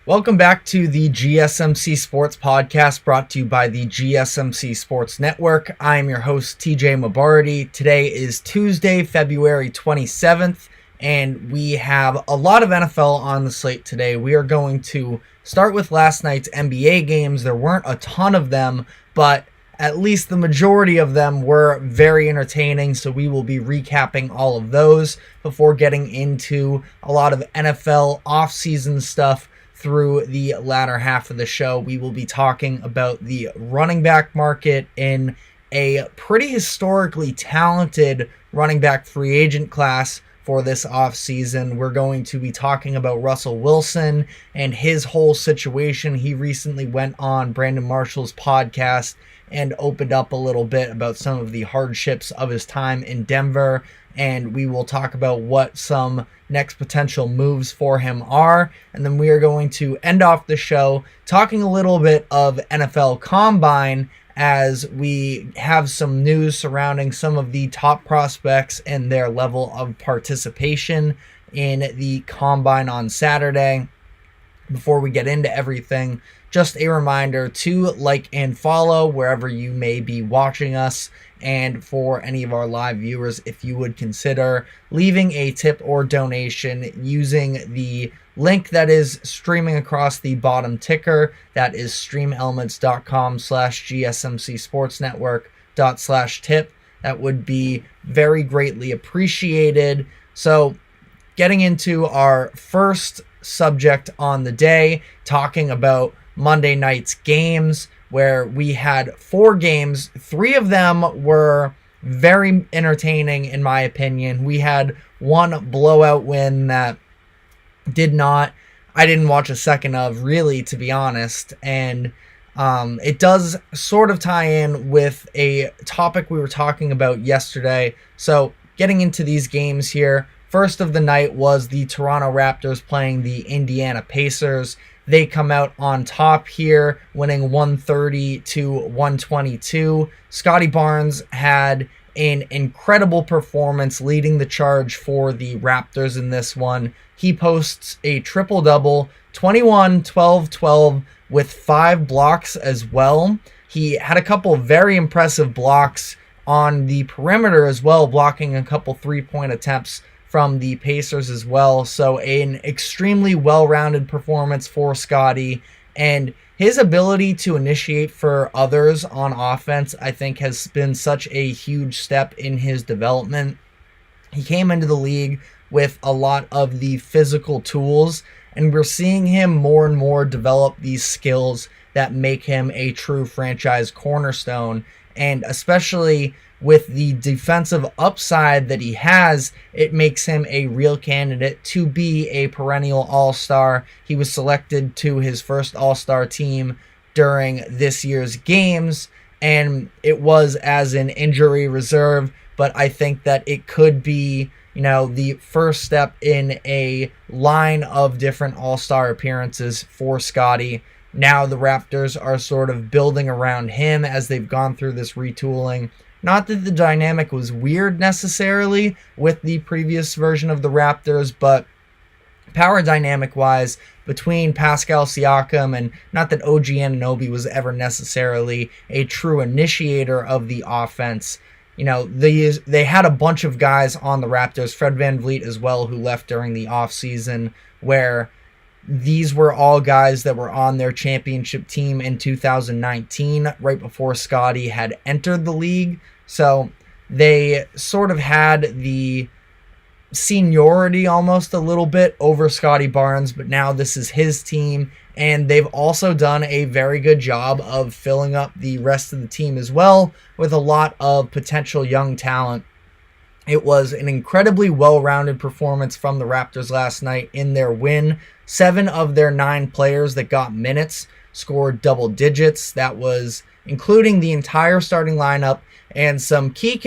Welcome back to the GSMC Sports Podcast, brought to you by the GSMC Sports Network. I am your host, TJ Mabardi. Today is Tuesday, February 27th, and we have a lot of NFL on the slate today. We are going to start with last night's NBA games. There weren't a ton of them, but at least the majority of them were very entertaining, so we will be recapping all of those before getting into a lot of NFL offseason stuff. Through the latter half of the show, we will be talking about the running back market in a pretty historically talented running back free agent class for this offseason. We're going to be talking about Russell Wilson and his whole situation. He recently went on Brandon Marshall's podcast and opened up a little bit about some of the hardships of his time in Denver, and we will talk about what some next potential moves for him are. And then we are going to end off the show talking a little bit of NFL Combine, as we have some news surrounding some of the top prospects and their level of participation in the Combine on Saturday. Before we get into everything, just a reminder to like and follow wherever you may be watching us. And for any of our live viewers, if you would consider leaving a tip or donation using the link that is streaming across the bottom ticker, that is streamelements.com/GSMC Sports Network./tip. That would be very greatly appreciated. So getting into our first subject on the day, talking about Monday night's games, where we had 4 games. 3 of them were very entertaining, in my opinion. We had one blowout win that I didn't watch a second of, really, to be honest. And it does sort of tie in with a topic we were talking about yesterday. So getting into these games here, first of the night was the Toronto Raptors playing the Indiana Pacers. They come out on top here, winning 130-122. Scottie Barnes had an incredible performance leading the charge for the Raptors in this one. He posts a triple-double, 21, 12, 12, with 5 blocks as well. He had a couple very impressive blocks on the perimeter as well, blocking a couple three-point attempts from the Pacers as well. So an extremely well-rounded performance for Scottie, and his ability to initiate for others on offense, I think, has been such a huge step in his development. He came into the league with a lot of the physical tools, and we're seeing him more and more develop these skills that make him a true franchise cornerstone. And especially with the defensive upside that he has, it makes him a real candidate to be a perennial all-star. He was selected to his first all-star team during this year's games, and it was as an injury reserve, but I think that it could be, the first step in a line of different all-star appearances for Scottie. Now the Raptors are sort of building around him as they've gone through this retooling. Not that the dynamic was weird necessarily with the previous version of the Raptors, but power dynamic-wise, between Pascal Siakam, and not that OG Anunoby was ever necessarily a true initiator of the offense. They had a bunch of guys on the Raptors, Fred VanVleet as well, who left during the offseason, where these were all guys that were on their championship team in 2019, right before Scottie had entered the league. So they sort of had the seniority almost a little bit over Scottie Barnes, but now this is his team, and they've also done a very good job of filling up the rest of the team as well with a lot of potential young talent. It was an incredibly well-rounded performance from the Raptors last night in their win. 7 of their 9 players that got minutes scored double digits. That was including the entire starting lineup and some key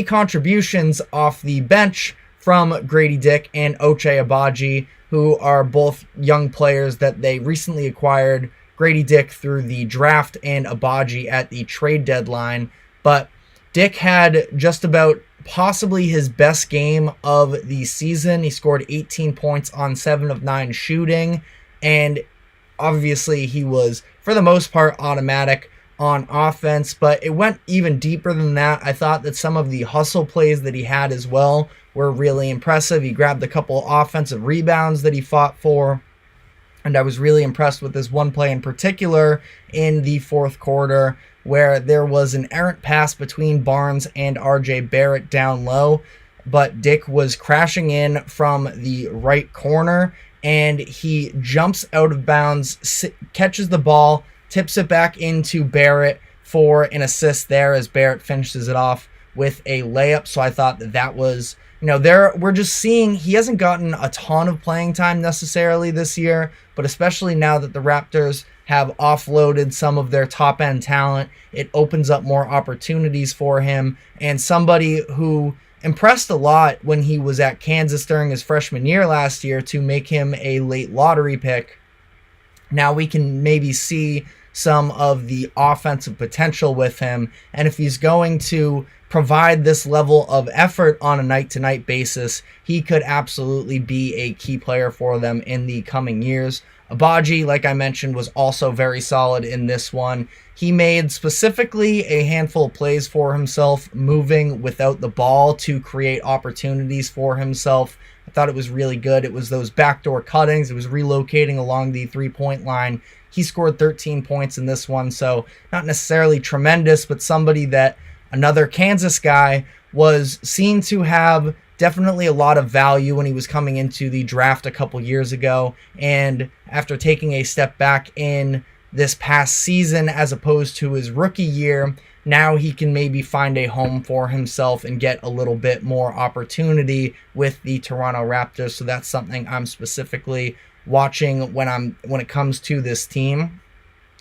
contributions off the bench from Grady Dick and Ochai Agbaji, who are both young players that they recently acquired. Grady Dick through the draft and Agbaji at the trade deadline. But Dick had just about possibly his best game of the season. He scored 18 points on 7 of 9 shooting, and obviously he was, for the most part, automatic on offense, but it went even deeper than that. I thought that some of the hustle plays that he had as well were really impressive. He grabbed a couple offensive rebounds that he fought for, and I was really impressed with this one play in particular in the fourth quarter where there was an errant pass between Barnes and RJ Barrett down low, but Dick was crashing in from the right corner, and he jumps out of bounds, catches the ball, tips it back into Barrett for an assist there as Barrett finishes it off with a layup. So I thought that was, we're just seeing he hasn't gotten a ton of playing time necessarily this year, but especially now that the Raptors have offloaded some of their top end talent, it opens up more opportunities for him. And somebody who impressed a lot when he was at Kansas during his freshman year last year to make him a late lottery pick. Now we can maybe see some of the offensive potential with him, and if he's going to provide this level of effort on a night-to-night basis, he could absolutely be a key player for them in the coming years. Abaji, like I mentioned, was also very solid in this one. He made specifically a handful of plays for himself, moving without the ball to create opportunities for himself. I thought it was really good. It was those backdoor cuttings. It was relocating along the three-point line. He scored 13 points in this one, so not necessarily tremendous, but somebody that another Kansas guy was seen to have definitely a lot of value when he was coming into the draft a couple years ago. And after taking a step back in this past season as opposed to his rookie year, now he can maybe find a home for himself and get a little bit more opportunity with the Toronto Raptors. So that's something I'm specifically watching when it comes to this team.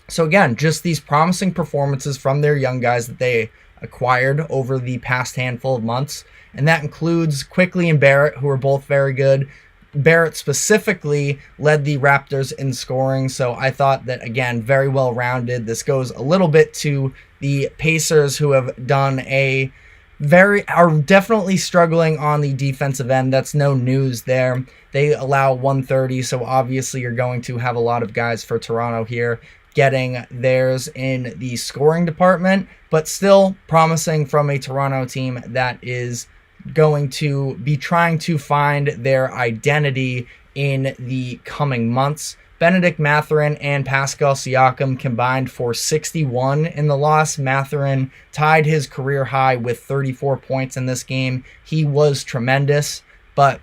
So again, just these promising performances from their young guys that they acquired over the past handful of months. And that includes Quickley and Barrett, who are both very good. Barrett specifically led the Raptors in scoring, so I thought that, again, very well rounded. This goes a little bit to the Pacers, who have done are definitely struggling on the defensive end. That's no news there. They allow 130, so obviously you're going to have a lot of guys for Toronto here getting theirs in the scoring department, but still promising from a Toronto team that is going to be trying to find their identity in the coming months. Benedict Mathurin and Pascal Siakam combined for 61 in the loss. Mathurin tied his career high with 34 points in this game. He was tremendous, but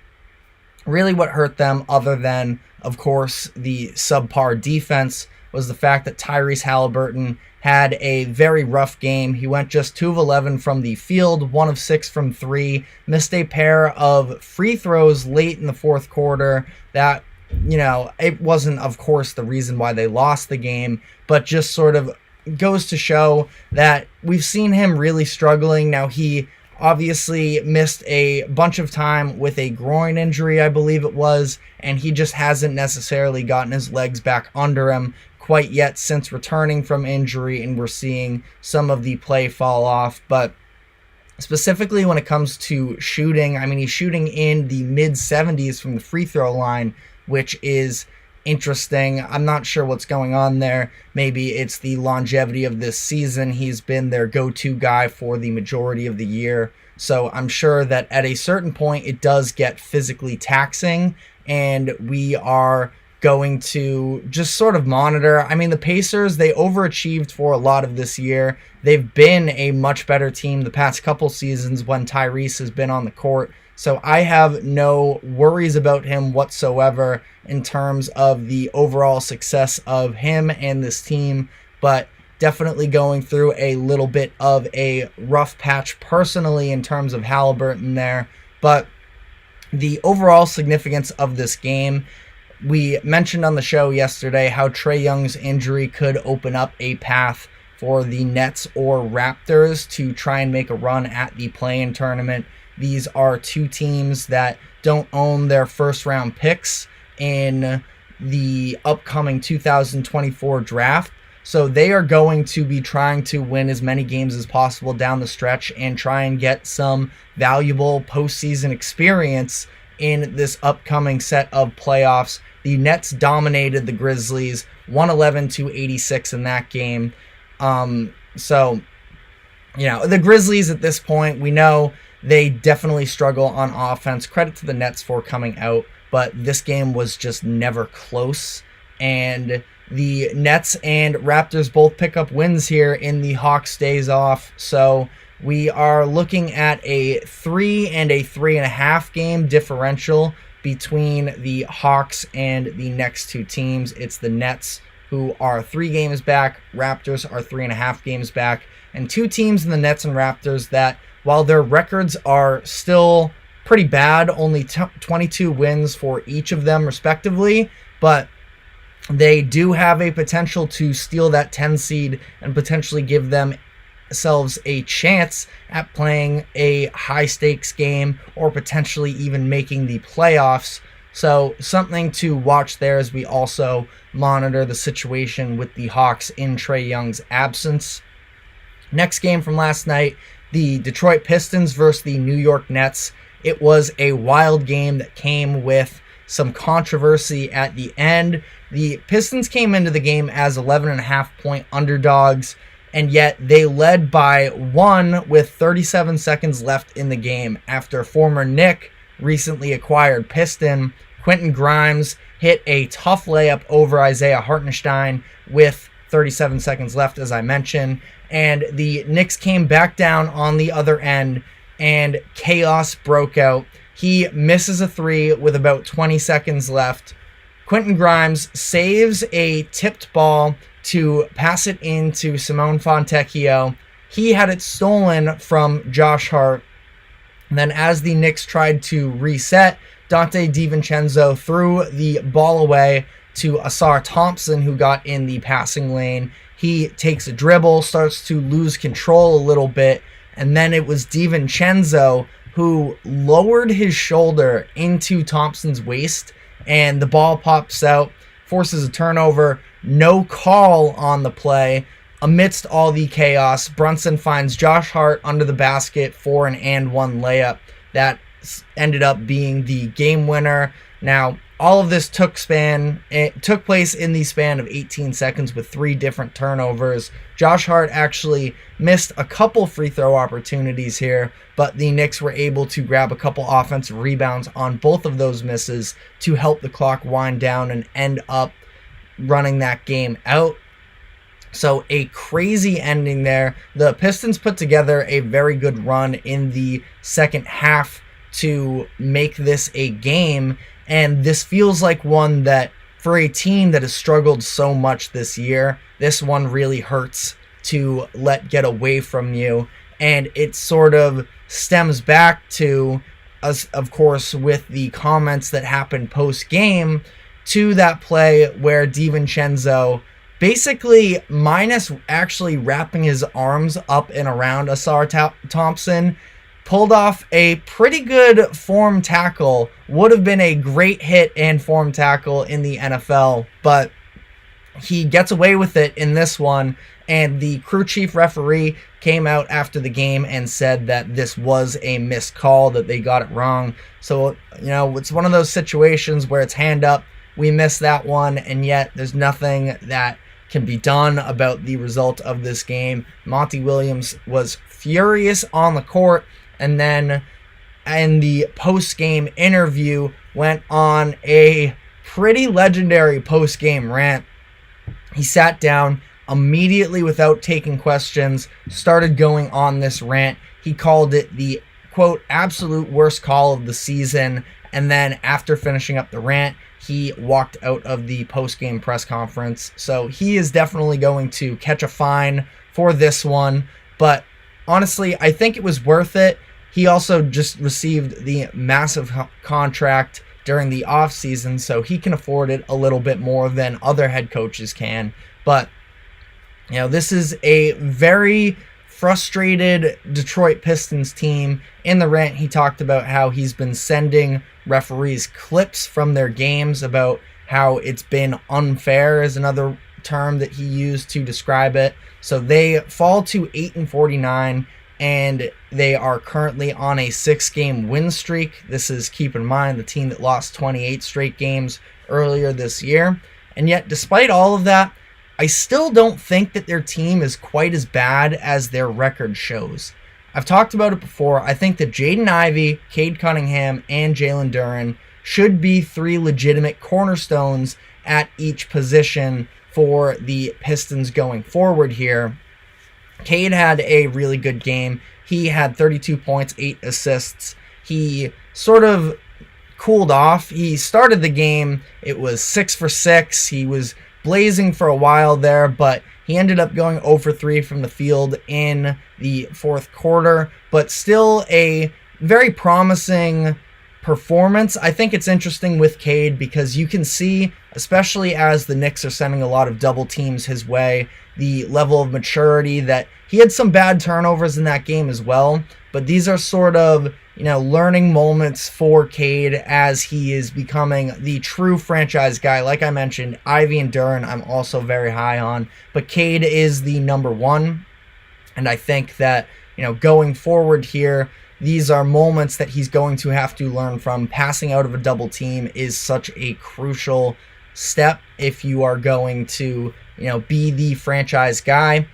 really what hurt them, other than, of course, the subpar defense, was the fact that Tyrese Halliburton had a very rough game. He went just 2 of 11 from the field, 1 of 6 from 3, missed a pair of free throws late in the fourth quarter that, it wasn't, of course, the reason why they lost the game, but just sort of goes to show that we've seen him really struggling. Now, he obviously missed a bunch of time with a groin injury, I believe it was, and he just hasn't necessarily gotten his legs back under him quite yet since returning from injury, and we're seeing some of the play fall off. But specifically when it comes to shooting, he's shooting in the mid-70s from the free throw line, which is interesting. I'm not sure what's going on there. Maybe it's the longevity of this season. He's been their go-to guy for the majority of the year. So I'm sure that at a certain point it does get physically taxing, and we are going to just sort of monitor. The Pacers, they overachieved for a lot of this year. They've been a much better team the past couple seasons when Tyrese has been on the court. So I have no worries about him whatsoever in terms of the overall success of him and this team, but definitely going through a little bit of a rough patch personally in terms of Halliburton there. But the overall significance of this game, we mentioned on the show yesterday how Trae Young's injury could open up a path for the Nets or Raptors to try and make a run at the play-in tournament. These are two teams that don't own their first-round picks in the upcoming 2024 draft. So they are going to be trying to win as many games as possible down the stretch and try and get some valuable postseason experience in this upcoming set of playoffs. The Nets dominated the Grizzlies 111-86 in that game. So, the Grizzlies at this point, we know they definitely struggle on offense. Credit to the Nets for coming out, but this game was just never close. And the Nets and Raptors both pick up wins here in the Hawks days off. So we are looking at a 3 and a 3.5 game differential between the Hawks and the next two teams. It's the Nets, who are 3 games back. Raptors are 3.5 games back. And two teams in the Nets and Raptors that, while their records are still pretty bad, only 22 wins for each of them respectively, but they do have a potential to steal that 10 seed and potentially give themselves a chance at playing a high-stakes game or potentially even making the playoffs. So something to watch there as we also monitor the situation with the Hawks in Trae Young's absence. Next game from last night, the Detroit Pistons versus the New York Nets. It was a wild game that came with some controversy at the end. The Pistons came into the game as 11.5-point underdogs, and yet they led by 1 with 37 seconds left in the game after former Knick, recently acquired Piston, Quentin Grimes hit a tough layup over Isaiah Hartenstein with 37 seconds left, as I mentioned, and the Knicks came back down on the other end, and chaos broke out. He misses a 3 with about 20 seconds left. Quentin Grimes saves a tipped ball to pass it into Simone Fontecchio. He had it stolen from Josh Hart. And then as the Knicks tried to reset, Dante DiVincenzo threw the ball away to Asar Thompson, who got in the passing lane. He takes a dribble, starts to lose control a little bit, and then it was DiVincenzo who lowered his shoulder into Thompson's waist, and the ball pops out, forces a turnover, no call on the play. Amidst all the chaos, Brunson finds Josh Hart under the basket for an and one layup that ended up being the game winner. Now, all of this took place in the span of 18 seconds with 3 different turnovers. Josh Hart actually missed a couple free throw opportunities here, but the Knicks were able to grab a couple offensive rebounds on both of those misses to help the clock wind down and end up running that game out. So a crazy ending there. The Pistons put together a very good run in the second half to make this a game, and this feels like one that, for a team that has struggled so much this year, this one really hurts to let get away from you. And it sort of stems back to us, of course, with the comments that happened post-game to that play where DiVincenzo, basically minus actually wrapping his arms up and around Asar Thompson, pulled off a pretty good form tackle. Would have been a great hit and form tackle in the NFL, but he gets away with it in this one, and the crew chief referee came out after the game and said that this was a missed call, that they got it wrong. So, it's one of those situations where it's hand up, we missed that one, and yet there's nothing that can be done about the result of this game. Monty Williams was furious on the court, and then in the post-game interview went on a pretty legendary post-game rant. He sat down immediately without taking questions, started going on this rant. He called it the, quote, absolute worst call of the season, and then after finishing up the rant, he walked out of the post-game press conference. So he is definitely going to catch a fine for this one, but honestly, I think it was worth it. He also just received the massive contract during the offseason, so he can afford it a little bit more than other head coaches can. But, this is a very frustrated Detroit Pistons team. In the rant, he talked about how he's been sending referees clips from their games about how it's been unfair, is another term that he used to describe it. So they fall to 8-49, and they are currently on a 6-game win streak. This is, keep in mind, the team that lost 28 straight games earlier this year. And yet, despite all of that, I still don't think that their team is quite as bad as their record shows. I've talked about it before. I think that Jaden Ivey, Cade Cunningham, and Jalen Duren should be 3 legitimate cornerstones at each position for the Pistons going forward here. Cade had a really good game. He had 32 points, 8 assists. He sort of cooled off. He started the game, it was 6 for 6. He was blazing for a while there, but he ended up going 0 for 3 from the field in the fourth quarter, but still a very promising performance. I think it's interesting with Cade because you can see, especially as the Knicks are sending a lot of double teams his way, the level of maturity that he had some bad turnovers in that game as well, but these are sort of, learning moments for Cade as he is becoming the true franchise guy. Like I mentioned, Ivy and Duren I'm also very high on, but Cade is the number one, and I think that, going forward here, these are moments that he's going to have to learn from. Passing out of a double team is such a crucial step if you are going to, be the franchise guy.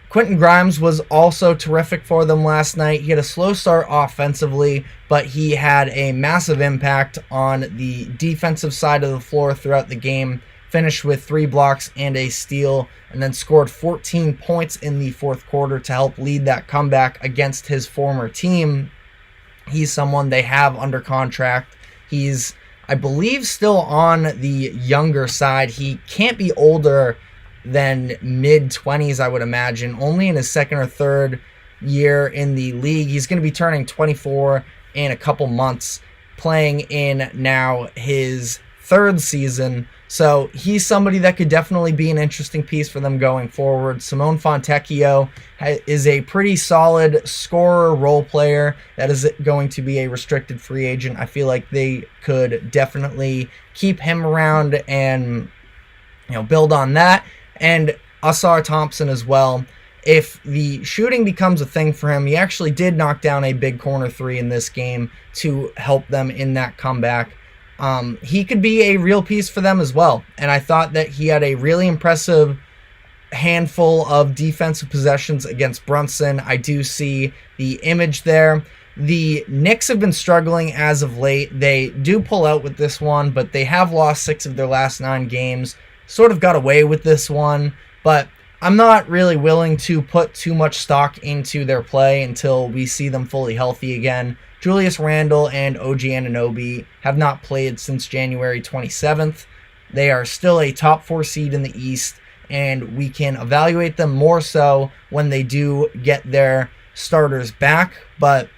Quentin Grimes was also terrific for them last night. He had a slow start offensively, but he had a massive impact on the defensive side of the floor throughout the game. Finished with 3 blocks and a steal, and then scored 14 points in the fourth quarter to help lead that comeback against his former team. He's someone they have under contract. He's, I believe, still on the younger side. He can't be older than mid-20s, I would imagine. Only in his second or third year in the league. He's going to be turning 24 in a couple months, playing in now his 3rd season. So he's somebody that could definitely be an interesting piece for them going forward. Simone Fontecchio is a pretty solid scorer, role player that is going to be a restricted free agent. I feel like they could definitely keep him around and build on that. And Asar Thompson as well. If the shooting becomes a thing for him, he actually did knock down a big corner 3 in this game to help them in that comeback. He could be a real piece for them as well. And I thought that he had a really impressive handful of defensive possessions against Brunson. I do see the image there. The Knicks have been struggling as of late. They do pull out with this one, but they have lost 6 of their last 9 games. Sort of got away with this one, but I'm not really willing to put too much stock into their play until we see them fully healthy again. Julius Randle and OG Anunoby have not played since January 27th. They are still a top 4 seed in the East, and we can evaluate them more so when they do get their starters back, but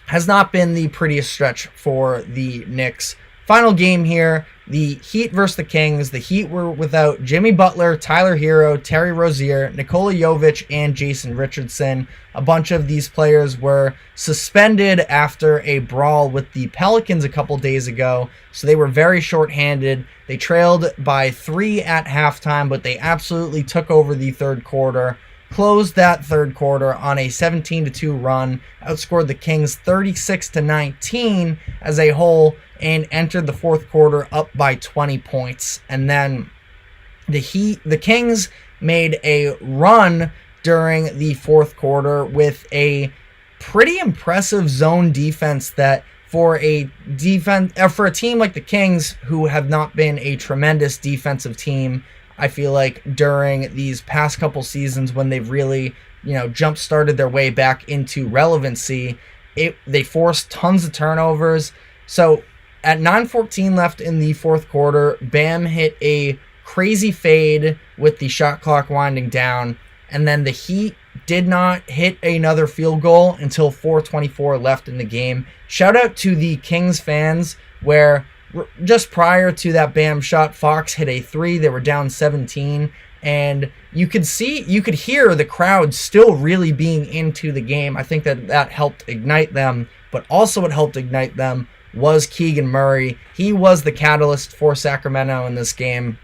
has not been the prettiest stretch for the Knicks. Final game here, the Heat versus the Kings. The Heat were without Jimmy Butler, Tyler Hero, Terry Rozier, Nikola Jovic, and Jason Richardson. A bunch of these players were suspended after a brawl with the Pelicans a couple days ago, so they were very short-handed. They trailed by 3 at halftime, but they absolutely took over the third quarter. Closed that third quarter on a 17-2 run, outscored the Kings 36-19 as a whole, and entered the fourth quarter up by 20 points. And then the Kings made a run during the fourth quarter with a pretty impressive zone defense that for a team like the Kings, who have not been a tremendous defensive team, I feel like during these past couple seasons when they've really, jump-started their way back into relevancy, they forced tons of turnovers. So at 9:14 left in the fourth quarter, Bam hit a crazy fade with the shot clock winding down, and then the Heat did not hit another field goal until 4:24 left in the game. Shout out to the Kings fans, where just prior to that Bam shot, Fox hit a 3. They were down 17, and you could hear the crowd still really being into the game. I think that helped ignite them, but also what helped ignite them was Keegan Murray. He was the catalyst for Sacramento in this game.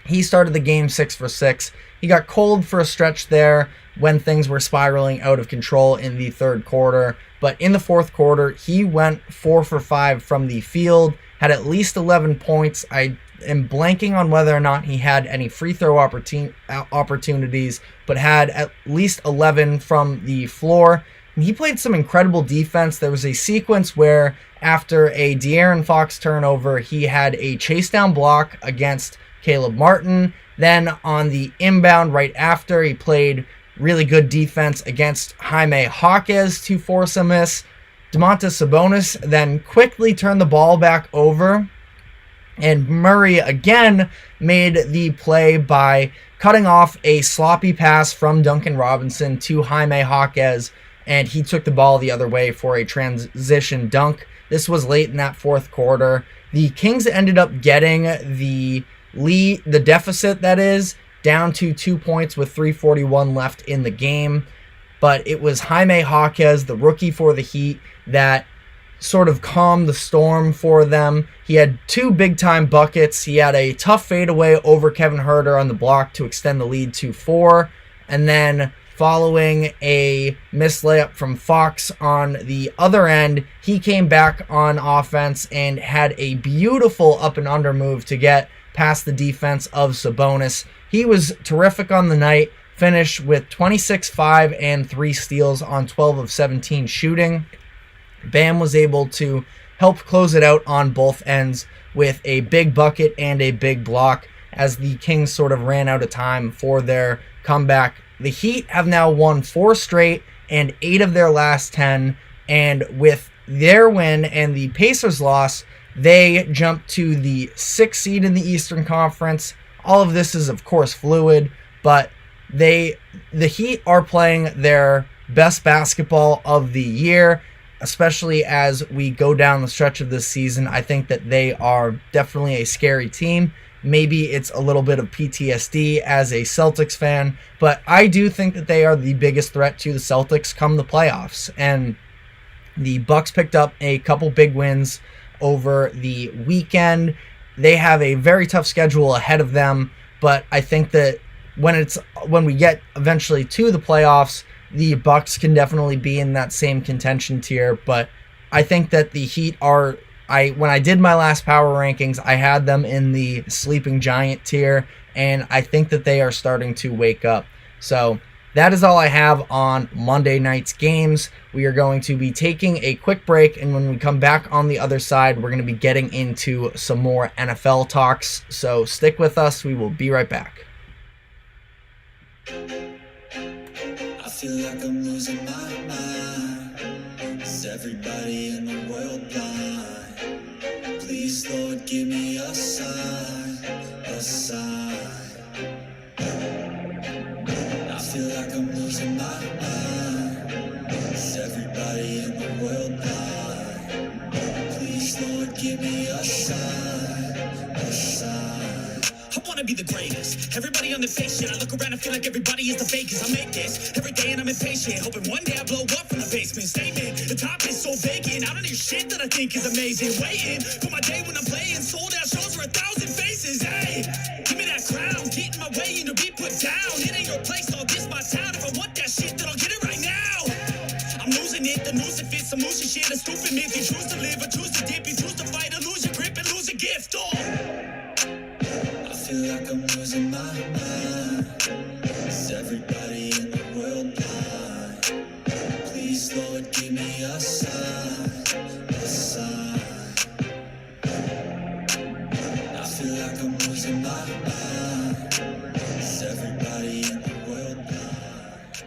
He started the game 6 for 6. He got cold for a stretch there when things were spiraling out of control in the third quarter. But in the fourth quarter, he went 4 for 5 from the field, had at least 11 points. I am blanking on whether or not he had any free throw opportunities, but had at least 11 from the floor. And he played some incredible defense. There was a sequence where after a De'Aaron Fox turnover, he had a chase down block against Caleb Martin. Then on the inbound right after, he played really good defense against Jaime Jaquez to force a miss. Domantas Sabonis then quickly turned the ball back over, and Murray again made the play by cutting off a sloppy pass from Duncan Robinson to Jaime Jaquez, and he took the ball the other way for a transition dunk. This was late in that fourth quarter. The Kings ended up getting the lead, the deficit that is, down to 2 points with 3:41 left in the game. But it was Jaime Jaquez, the rookie for the Heat, that sort of calmed the storm for them. He had 2 big-time buckets. He had a tough fadeaway over Kevin Huerter on the block to extend the lead to 4. And then following a missed layup from Fox on the other end, he came back on offense and had a beautiful up and under move to get past the defense of Sabonis. He was terrific on the night, finished with 26, 5, and 3 steals on 12 of 17 shooting. Bam was able to help close it out on both ends with a big bucket and a big block as the Kings sort of ran out of time for their comeback. The Heat have now won 4 straight and 8 of their last 10, and with their win and the Pacers loss, they jumped to the 6th seed in the Eastern Conference. All of this is, of course, fluid, but the Heat are playing their best basketball of the year, especially as we go down the stretch of this season. I think that they are definitely a scary team. Maybe it's a little bit of PTSD as a Celtics fan, but I do think that they are the biggest threat to the Celtics come the playoffs. And the Bucks picked up a couple big wins over the weekend. They have a very tough schedule ahead of them, but I think that when we get eventually to the playoffs, the Bucks can definitely be in that same contention tier. But I think that the Heat are, when I did my last power rankings, I had them in the sleeping giant tier, and I think that they are starting to wake up. So that is all I have on Monday night's games. We are going to be taking a quick break, and when we come back on the other side, we're going to be getting into some more NFL talks. So stick with us. We will be right back. I feel like I'm losing my mind. Is everybody in the world blind? Please, Lord, give me a sign, a sign. I feel like I'm losing my mind. Is everybody in the world blind? Please, Lord, give me a sign, a sign. I wanna be the greatest. Everybody on the fake shit. I look around and feel like everybody is the fakest. I make this every day and I'm impatient, hoping one day I blow up from the basement. Statement, the top is so vacant. I don't hear shit that I think is amazing. Waiting for my day when I'm playing sold out shows for 1,000 faces. Hey, give me that crown, get in my way and to be put down. It ain't your place, no, this my town. If I want that shit, then I'll get it right now. I'm losing it, the noose it fits. I'm losing shit, a stupid myth. You choose to live or choose to dip. You choose to fight or lose your grip and lose a gift. I feel like I'm losing my mind. Is everybody in the world blind? Please, Lord, give me a sign, a sign. I feel like I'm losing my mind. Is everybody in the world blind?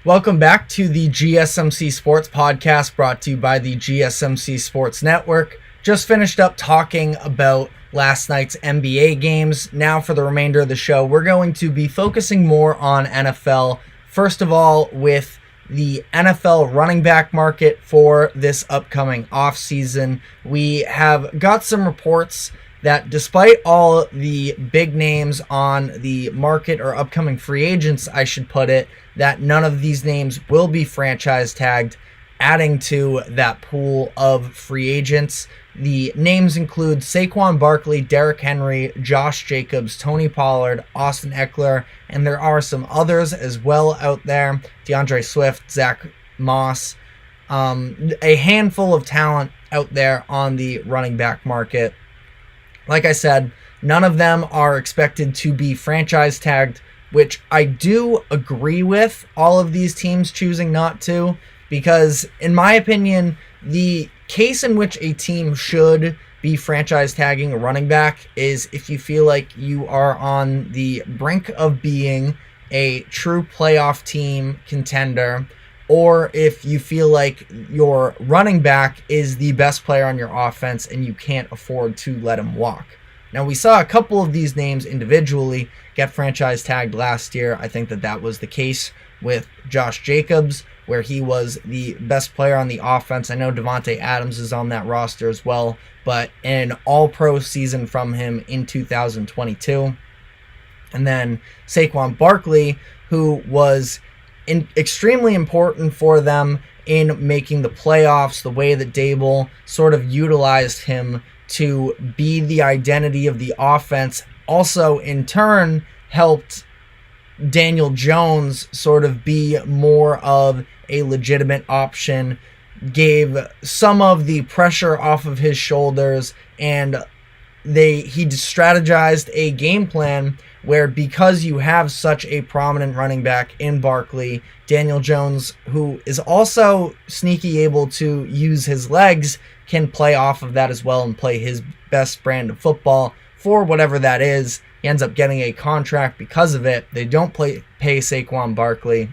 Welcome back to the GSMC Sports Podcast, brought to you by the GSMC Sports Network. Just finished up talking about last night's NBA games. Now for the remainder of the show, we're going to be focusing more on NFL. First of all, with the NFL running back market for this upcoming offseason. We have got some reports that despite all the big names on the market, or upcoming free agents, I should put it, that none of these names will be franchise tagged adding to that pool of free agents. The names include Saquon Barkley, Derrick Henry, Josh Jacobs, Tony Pollard, Austin Eckler, and there are some others as well out there. DeAndre Swift, Zach Moss, a handful of talent out there on the running back market. Like I said, none of them are expected to be franchise tagged, which I do agree with all of these teams choosing not to, because in my opinion, the case in which a team should be franchise tagging a running back is if you feel like you are on the brink of being a true playoff team contender, or if you feel like your running back is the best player on your offense and you can't afford to let him walk. Now, we saw a couple of these names individually get franchise tagged last year. I think that was the case with Josh Jacobs, where he was the best player on the offense. I know Devontae Adams is on that roster as well, but an all-pro season from him in 2022. And then Saquon Barkley, who was extremely important for them in making the playoffs, the way that Dable sort of utilized him to be the identity of the offense, also in turn helped Daniel Jones sort of be more of a legitimate option, gave some of the pressure off of his shoulders, and he strategized a game plan where, because you have such a prominent running back in Barkley, Daniel Jones, who is also sneaky able to use his legs, can play off of that as well and play his best brand of football for whatever that is. He ends up getting a contract because of it. They don't pay Saquon Barkley.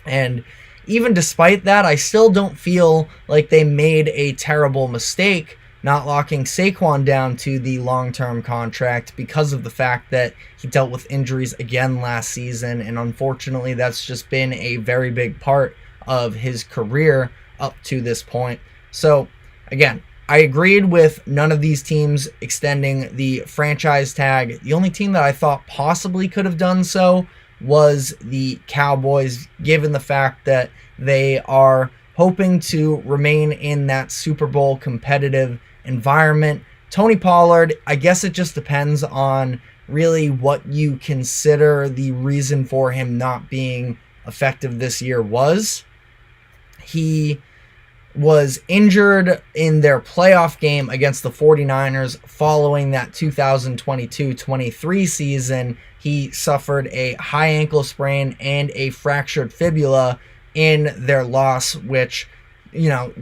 And even despite that, I still don't feel like they made a terrible mistake not locking Saquon down to the long-term contract, because of the fact that he dealt with injuries again last season, and unfortunately that's just been a very big part of his career up to this point. So again, I agreed with none of these teams extending the franchise tag. The only team that I thought possibly could have done so was the Cowboys, given the fact that they are hoping to remain in that Super Bowl competitive environment. Tony Pollard, I guess it just depends on really what you consider the reason for him not being effective this year was. He was injured in their playoff game against the 49ers following that 2022-23 season. He suffered a high ankle sprain and a fractured fibula in their loss, which,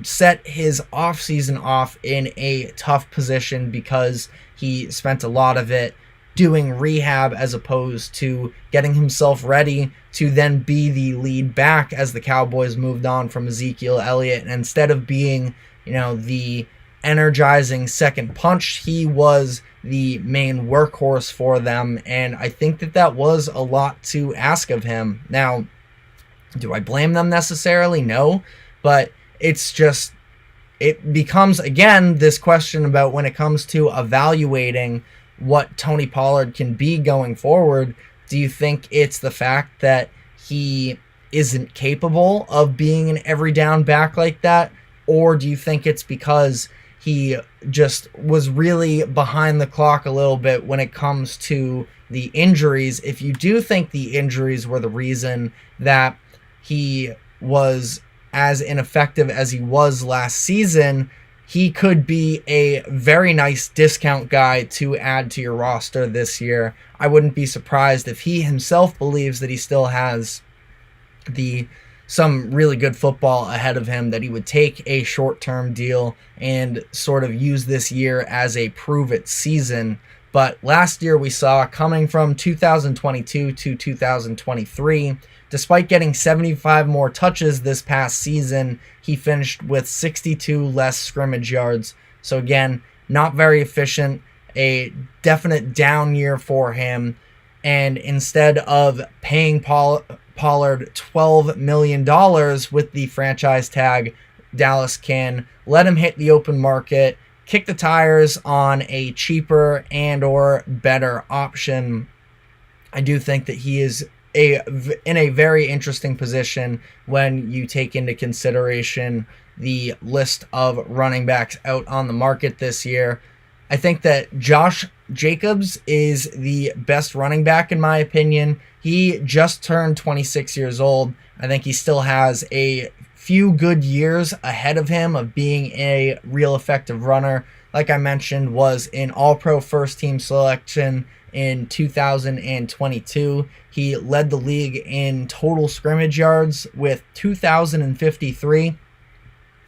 set his offseason off in a tough position, because he spent a lot of it doing rehab as opposed to getting himself ready to then be the lead back as the Cowboys moved on from Ezekiel Elliott. And instead of being, the energizing second punch, he was the main workhorse for them. And I think that was a lot to ask of him. Now, do I blame them necessarily? No, but it becomes, again, this question about when it comes to evaluating what Tony Pollard can be going forward. Do you think it's the fact that he isn't capable of being an every down back like that? Or do you think it's because he just was really behind the clock a little bit when it comes to the injuries? If you do think the injuries were the reason that he was as ineffective as he was last season, he could be a very nice discount guy to add to your roster this year. I wouldn't be surprised if he himself believes that he still has some really good football ahead of him, that he would take a short-term deal and sort of use this year as a prove-it season. But last year we saw, coming from 2022 to 2023, despite getting 75 more touches this past season, he finished with 62 less scrimmage yards. So again, not very efficient, a definite down year for him. And instead of paying Pollard $12 million with the franchise tag, Dallas can let him hit the open market, kick the tires on a cheaper and or better option. I do think that he is in a very interesting position when you take into consideration the list of running backs out on the market this year. I think that Josh Jacobs is the best running back in my opinion. He just turned 26 years old. I think he still has a few good years ahead of him of being a real effective runner. Like I mentioned, was an All-Pro first team selection in 2022. He led the league in total scrimmage yards with 2,053.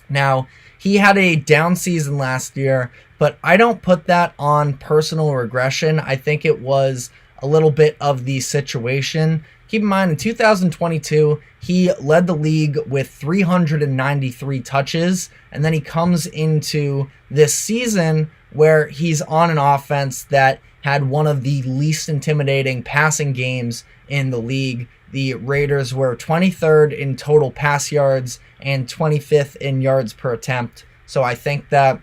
Now, he had a down season last year, but I don't put that on personal regression. I think it was a little bit of the situation. Keep in mind, in 2022, he led the league with 393 touches, and then he comes into this season where he's on an offense that had one of the least intimidating passing games in the league. The Raiders were 23rd in total pass yards and 25th in yards per attempt. So I think that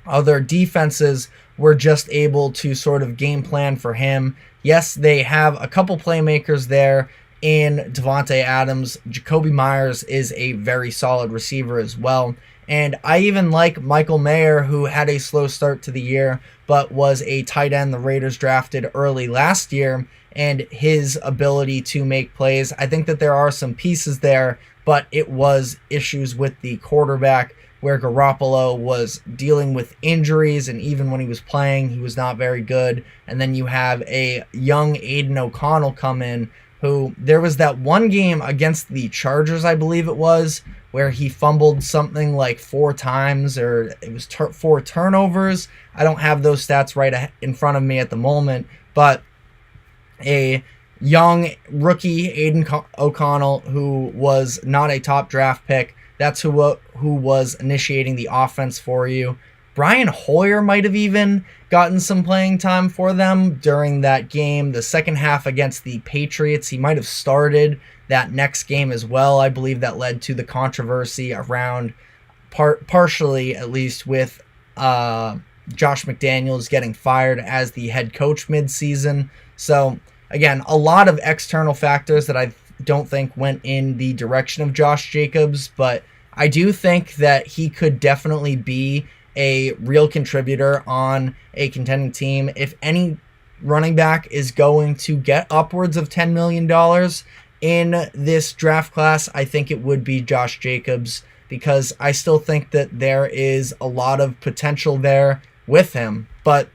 other defenses were just able to sort of game plan for him. Yes, they have a couple playmakers there in Devontae Adams. Jacoby Myers is a very solid receiver as well. And I even like Michael Mayer, who had a slow start to the year, but was a tight end the Raiders drafted early last year, and his ability to make plays. I think that there are some pieces there, but it was issues with the quarterback where Garoppolo was dealing with injuries, and even when he was playing, he was not very good. And then you have a young Aiden O'Connell come in, who there was that one game against the Chargers, I believe it was, where he fumbled something like 4 times, or it was 4 turnovers. I don't have those stats right in front of me at the moment, but a young rookie Aiden O'Connell, who was not a top draft pick, that's who was initiating the offense for you. Brian Hoyer might have even gotten some playing time for them during that game, the second half against the Patriots. He might have started that next game as well. I believe that led to the controversy around, partially at least, with Josh McDaniels getting fired as the head coach mid-season. So, again, a lot of external factors that I don't think went in the direction of Josh Jacobs, but I do think that he could definitely be a real contributor on a contending team. If any running back is going to get upwards of $10 million in this draft class, I think it would be Josh Jacobs, because I still think that there is a lot of potential there with him. But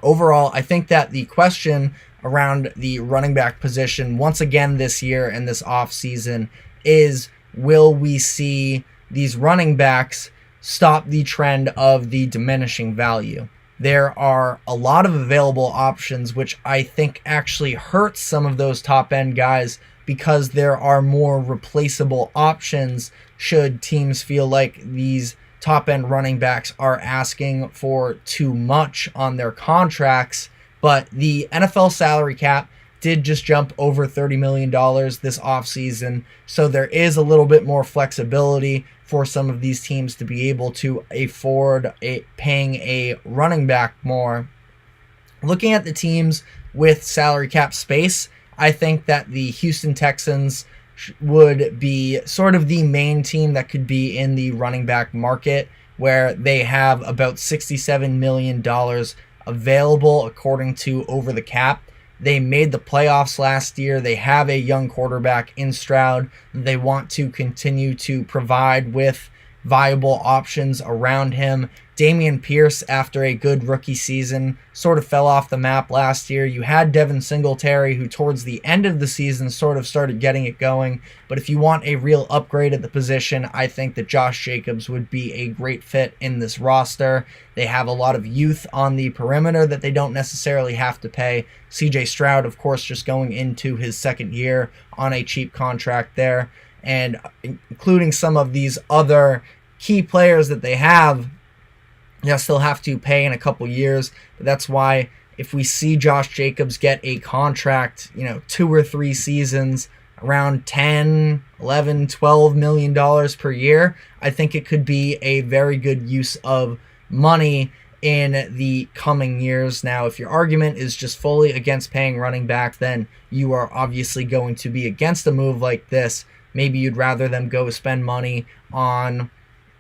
overall, I think that the question around the running back position once again this year and this offseason is, will we see these running backs stop the trend of the diminishing value? There are a lot of available options, which I think actually hurts some of those top-end guys, because there are more replaceable options should teams feel like these top-end running backs are asking for too much on their contracts. But the NFL salary cap did just jump over $30 million this offseason, so there is a little bit more flexibility for some of these teams to be able to afford paying a running back more. Looking at the teams with salary cap space, I think that the Houston Texans would be sort of the main team that could be in the running back market, where they have about $67 million available according to Over the Cap. They made the playoffs last year. They have a young quarterback in Stroud. They want to continue to provide with viable options around him. Dameon Pierce, after a good rookie season, sort of fell off the map last year. You had Devin Singletary, who towards the end of the season sort of started getting it going. But if you want a real upgrade at the position, I think that Josh Jacobs would be a great fit in this roster. They have a lot of youth on the perimeter that they don't necessarily have to pay. CJ Stroud, of course, just going into his second year on a cheap contract there. And including some of these other key players that they have, they'll still have to pay in a couple years. But that's why if we see Josh Jacobs get a contract, 2 or 3 seasons, around $10, $11, $12 million per year, I think it could be a very good use of money in the coming years. Now, if your argument is just fully against paying running back, then you are obviously going to be against a move like this. Maybe you'd rather them go spend money on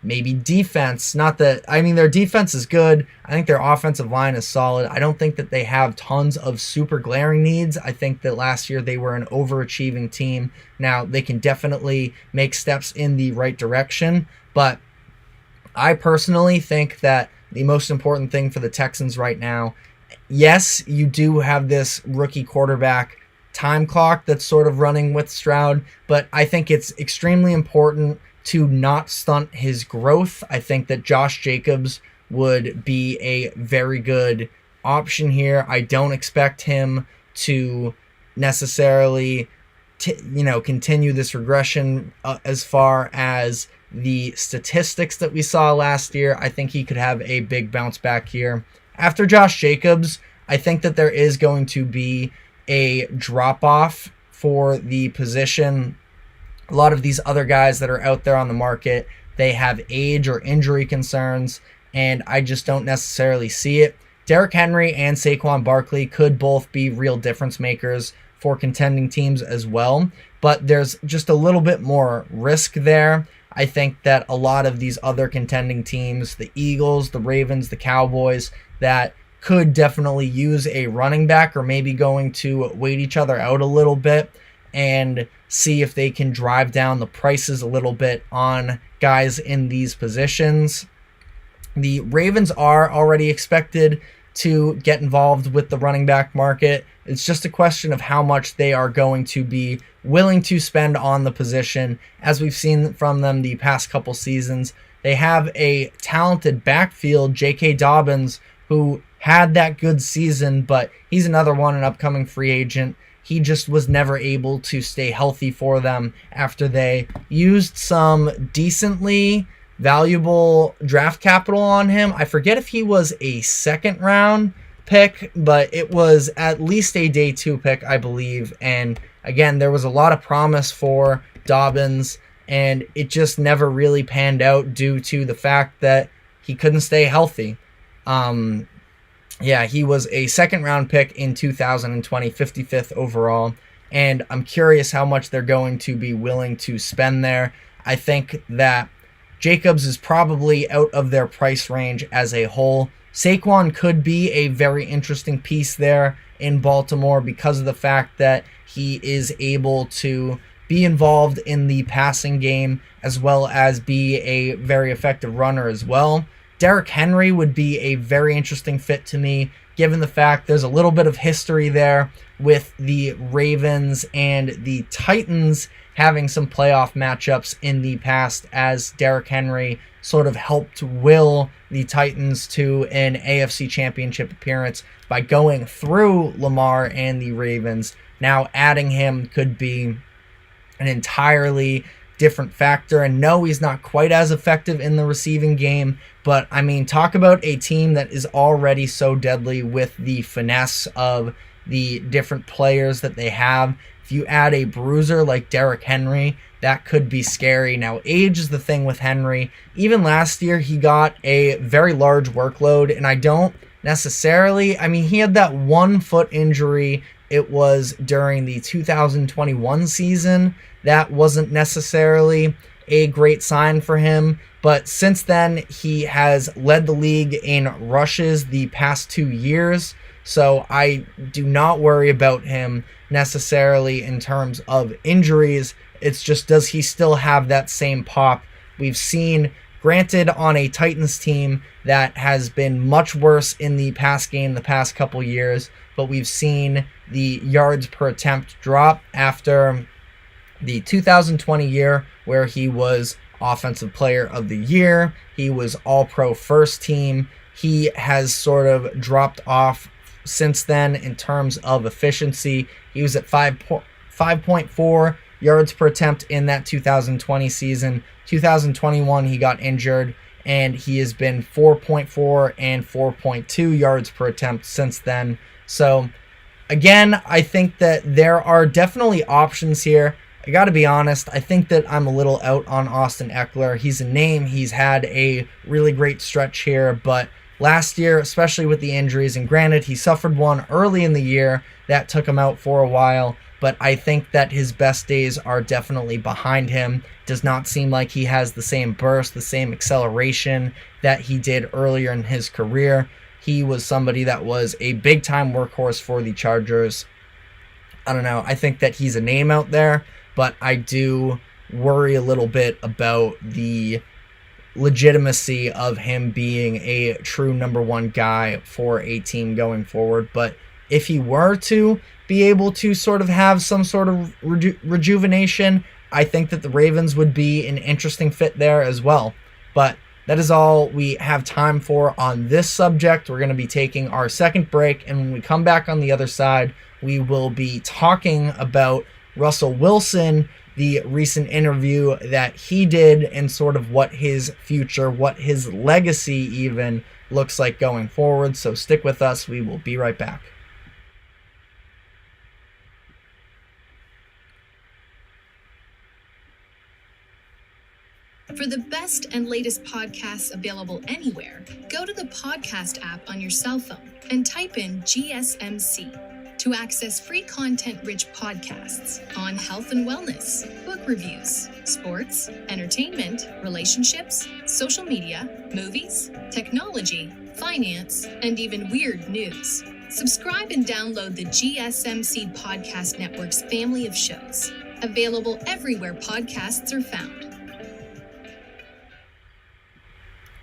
maybe defense. Not that, I mean, their defense is good. I think their offensive line is solid. I don't think that they have tons of super glaring needs. I think that last year they were an overachieving team. Now, they can definitely make steps in the right direction, but I personally think that the most important thing for the Texans right now, yes, you do have this rookie quarterback time clock that's sort of running with Stroud, but I think it's extremely important to not stunt his growth. I think that Josh Jacobs would be a very good option here. I don't expect him to necessarily continue this regression as far as the statistics that we saw last year. I think he could have a big bounce back here. After Josh Jacobs, I think that there is going to be a drop-off for the position. A lot of these other guys that are out there on the market, they have age or injury concerns, and I just don't necessarily see it. Derrick Henry and Saquon Barkley could both be real difference makers for contending teams as well, but there's just a little bit more risk there. I think that a lot of these other contending teams, the Eagles, the Ravens, the Cowboys, that could definitely use a running back, or maybe going to wait each other out a little bit and see if they can drive down the prices a little bit on guys in these positions. The Ravens are already expected to get involved with the running back market. It's just a question of how much they are going to be willing to spend on the position. As we've seen from them the past couple seasons, they have a talented backfield, J.K. Dobbins, who had that good season, but he's another one, an upcoming free agent. He just was never able to stay healthy for them after they used some decently valuable draft capital on him. I forget if he was a second round pick, but it was at least a day 2 pick, I believe. And again, there was a lot of promise for Dobbins, and it just never really panned out due to the fact that he couldn't stay healthy. He was a second round pick in 2020, 55th overall, and I'm curious how much they're going to be willing to spend there. I think that Jacobs is probably out of their price range as a whole. Saquon could be a very interesting piece there in Baltimore because of the fact that he is able to be involved in the passing game as well as be a very effective runner as well. Derrick Henry would be a very interesting fit to me, given the fact there's a little bit of history there with the Ravens and the Titans having some playoff matchups in the past, as Derrick Henry sort of helped will the Titans to an AFC Championship appearance by going through Lamar and the Ravens. Now adding him could be an entirely different factor, and no, he's not quite as effective in the receiving game, but I mean, talk about a team that is already so deadly with the finesse of the different players that they have. If you add a bruiser like Derrick Henry, that could be scary. Now, age is the thing with Henry. Even last year, he got a very large workload, and I don't necessarily, I mean, he had that 1 foot injury. It was during the 2021 season. That wasn't necessarily a great sign for him, but since then he has led the league in rushes the past 2 years, so I do not worry about him necessarily in terms of injuries. It's just, does he still have that same pop? We've seen, granted, on a Titans team that has been much worse in the pass game the past couple years, but we've seen the yards per attempt drop after the 2020 year, where he was Offensive Player of the Year. He was All-Pro First Team. He has sort of dropped off since then in terms of efficiency. He was at 5.4 yards per attempt in that 2020 season. 2021, he got injured, and he has been 4.4 and 4.2 yards per attempt since then. So, again, I think that there are definitely options here. I got to be honest, I think that I'm a little out on Austin Eckler. He's a name. He's had a really great stretch here, but last year, especially with the injuries. And granted, he suffered one early in the year that took him out for a while, but I think that his best days are definitely behind him. Does not seem like he has the same burst, the same acceleration that he did earlier in his career. He was somebody that was a big-time workhorse for the Chargers. I don't know. I think that he's a name out there, but I do worry a little bit about the legitimacy of him being a true number one guy for a team going forward. But if he were to be able to sort of have some sort of rejuvenation, I think that the Ravens would be an interesting fit there as well. But that is all we have time for on this subject. We're going to be taking our second break, and when we come back on the other side, we will be talking about Russell Wilson, the recent interview that he did, and sort of what his future, what his legacy even looks like going forward. So stick with us. We will be right back. For the best and latest podcasts available anywhere, go to the podcast app on your cell phone and type in GSMC to access free content-rich podcasts on health and wellness, book reviews, sports, entertainment, relationships, social media, movies, technology, finance, and even weird news. Subscribe and download the GSMC Podcast Network's family of shows, available everywhere podcasts are found.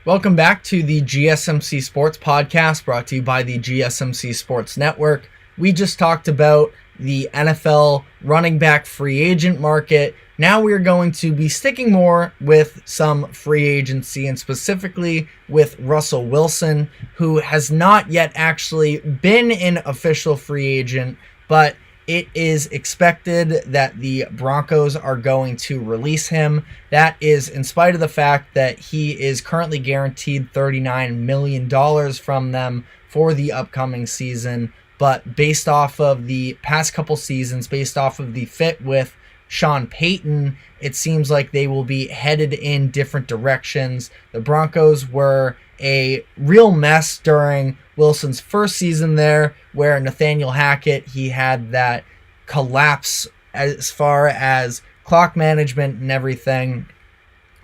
Welcome back to the GSMC Sports Podcast, brought to you by the GSMC Sports Network. We just talked about the NFL running back free agent market. Now we are going to be sticking more with some free agency, and specifically with Russell Wilson, who has not yet actually been an official free agent, but it is expected that the Broncos are going to release him. That is in spite of the fact that he is currently guaranteed $39 million from them for the upcoming season. But based off of the past couple seasons, based off of the fit with Sean Payton, it seems like they will be headed in different directions. The Broncos were a real mess during Wilson's first season there, where Nathaniel Hackett, he had that collapse as far as clock management and everything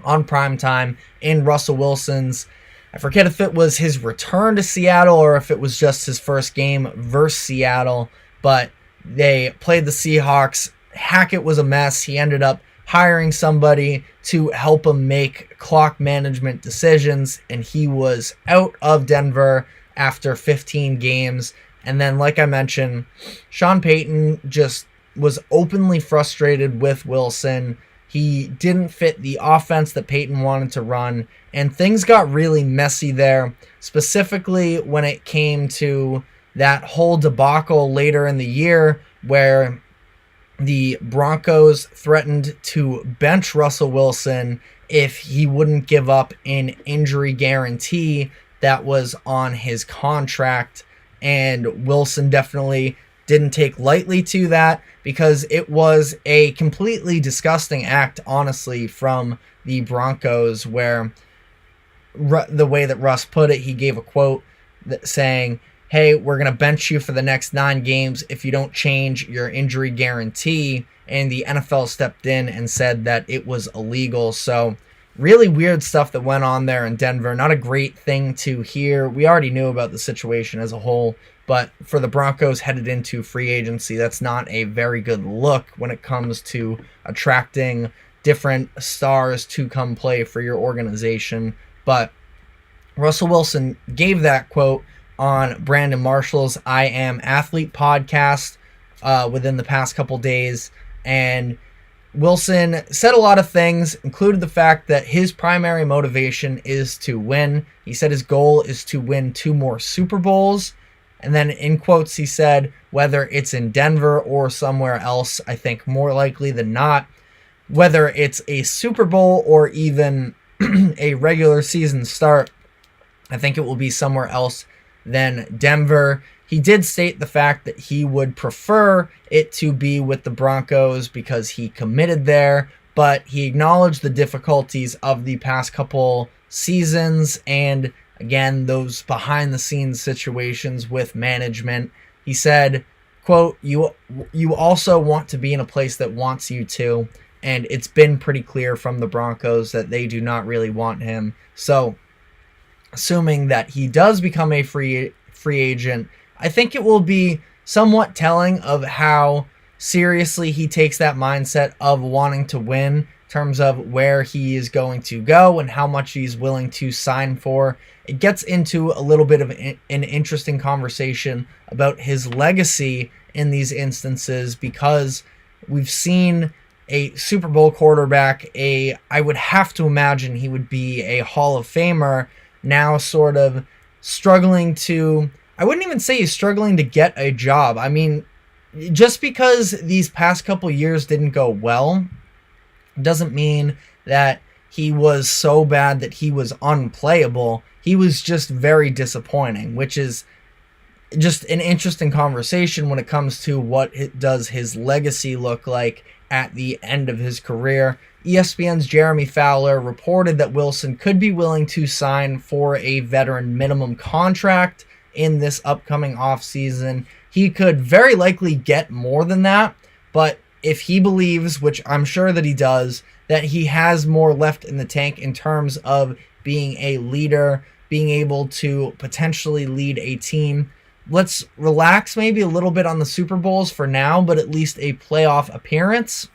on primetime. In Russell Wilson's, I forget if it was his return to Seattle or if it was just his first game versus Seattle, but they played the Seahawks. Hackett was a mess. He ended up hiring somebody to help him make clock management decisions, and he was out of Denver after 15 games. And then, like I mentioned, Sean Payton just was openly frustrated with Wilson. He didn't fit the offense that Payton wanted to run, and things got really messy there, specifically when it came to that whole debacle later in the year where the Broncos threatened to bench Russell Wilson if he wouldn't give up an injury guarantee that was on his contract. And Wilson definitely didn't take lightly to that, because it was a completely disgusting act, honestly, from the Broncos, where the way that Russ put it, he gave a quote saying, "Hey, we're going to bench you for the next 9 games if you don't change your injury guarantee." And the NFL stepped in and said that it was illegal. So really weird stuff that went on there in Denver. Not a great thing to hear. We already knew about the situation as a whole, but for the Broncos headed into free agency, that's not a very good look when it comes to attracting different stars to come play for your organization. But Russell Wilson gave that quote on Brandon Marshall's I Am Athlete podcast within the past couple days. And Wilson said a lot of things, included the fact that his primary motivation is to win. He said his goal is to win 2 more Super Bowls. And then in quotes, he said, whether it's in Denver or somewhere else, I think more likely than not, whether it's a Super Bowl or even a regular season start, I think it will be somewhere else than Denver. He did state the fact that he would prefer it to be with the Broncos because he committed there, but he acknowledged the difficulties of the past couple seasons, and again, those behind the scenes situations with management. He said, quote, you also want to be in a place that wants you to, and it's been pretty clear from the Broncos that they do not really want him. So assuming that he does become a free agent, I think it will be somewhat telling of how seriously he takes that mindset of wanting to win in terms of where he is going to go and how much he's willing to sign for. It gets into a little bit of an interesting conversation about his legacy in these instances, because we've seen a Super Bowl quarterback, I would have to imagine he would be a Hall of Famer, now sort of struggling to, I wouldn't even say he's struggling to get a job. I mean, just because these past couple years didn't go well doesn't mean that he was so bad that he was unplayable. He was just very disappointing, which is just an interesting conversation when it comes to what does his legacy look like at the end of his career. ESPN's Jeremy Fowler reported that Wilson could be willing to sign for a veteran minimum contract in this upcoming offseason. He could very likely get more than that, but if he believes, which I'm sure that he does, that he has more left in the tank in terms of being a leader, being able to potentially lead a team, let's relax maybe a little bit on the Super Bowls for now, but at least a playoff appearance,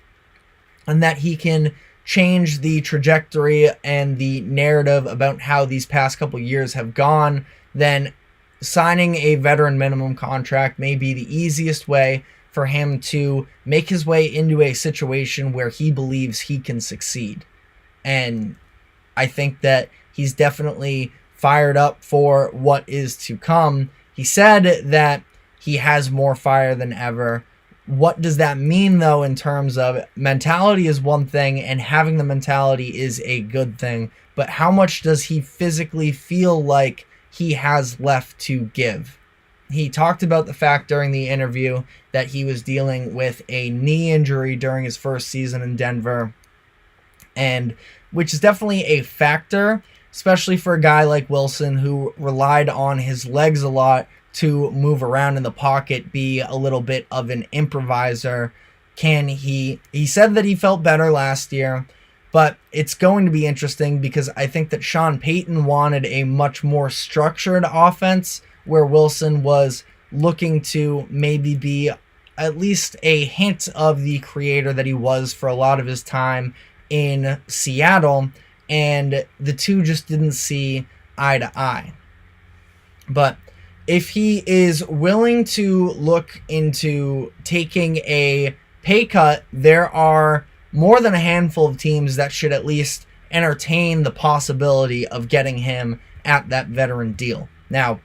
and that he can change the trajectory and the narrative about how these past couple years have gone, then signing a veteran minimum contract may be the easiest way for him to make his way into a situation where he believes he can succeed. And I think that he's definitely fired up for what is to come. He said that he has more fire than ever. What does that mean, though, in terms of mentality is one thing, and having the mentality is a good thing, but how much does he physically feel like he has left to give? He talked about the fact during the interview that he was dealing with a knee injury during his first season in Denver, and which is definitely a factor, especially for a guy like Wilson who relied on his legs a lot to move around in the pocket, be a little bit of an improviser. He said that he felt better last year, but it's going to be interesting because I think that Sean Payton wanted a much more structured offense, where Wilson was looking to maybe be at least a hint of the creator that he was for a lot of his time in Seattle, and the two just didn't see eye to eye. But if he is willing to look into taking a pay cut, there are more than a handful of teams that should at least entertain the possibility of getting him at that veteran deal. Now,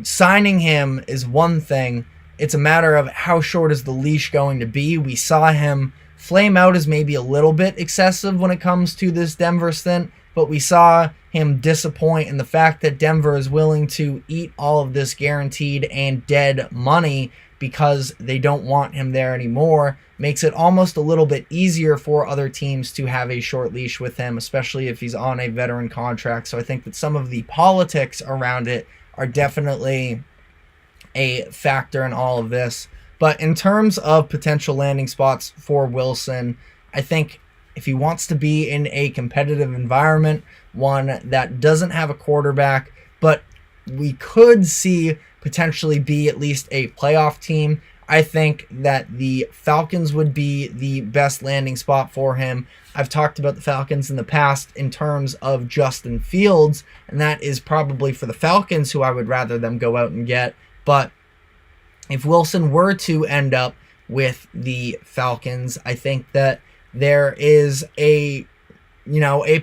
signing him is one thing. It's a matter of how short is the leash going to be. We saw him flame out as maybe a little bit excessive when it comes to this Denver stint, but we saw him disappoint in the fact that Denver is willing to eat all of this guaranteed and dead money because they don't want him there anymore. Makes it almost a little bit easier for other teams to have a short leash with him, especially if he's on a veteran contract. So I think that some of the politics around it are definitely a factor in all of this. But in terms of potential landing spots for Wilson, I think if he wants to be in a competitive environment, one that doesn't have a quarterback, but we could see potentially be at least a playoff team, I think that the Falcons would be the best landing spot for him. I've talked about the Falcons in the past in terms of Justin Fields, and that is probably for the Falcons who I would rather them go out and get. But if Wilson were to end up with the Falcons, I think that there is a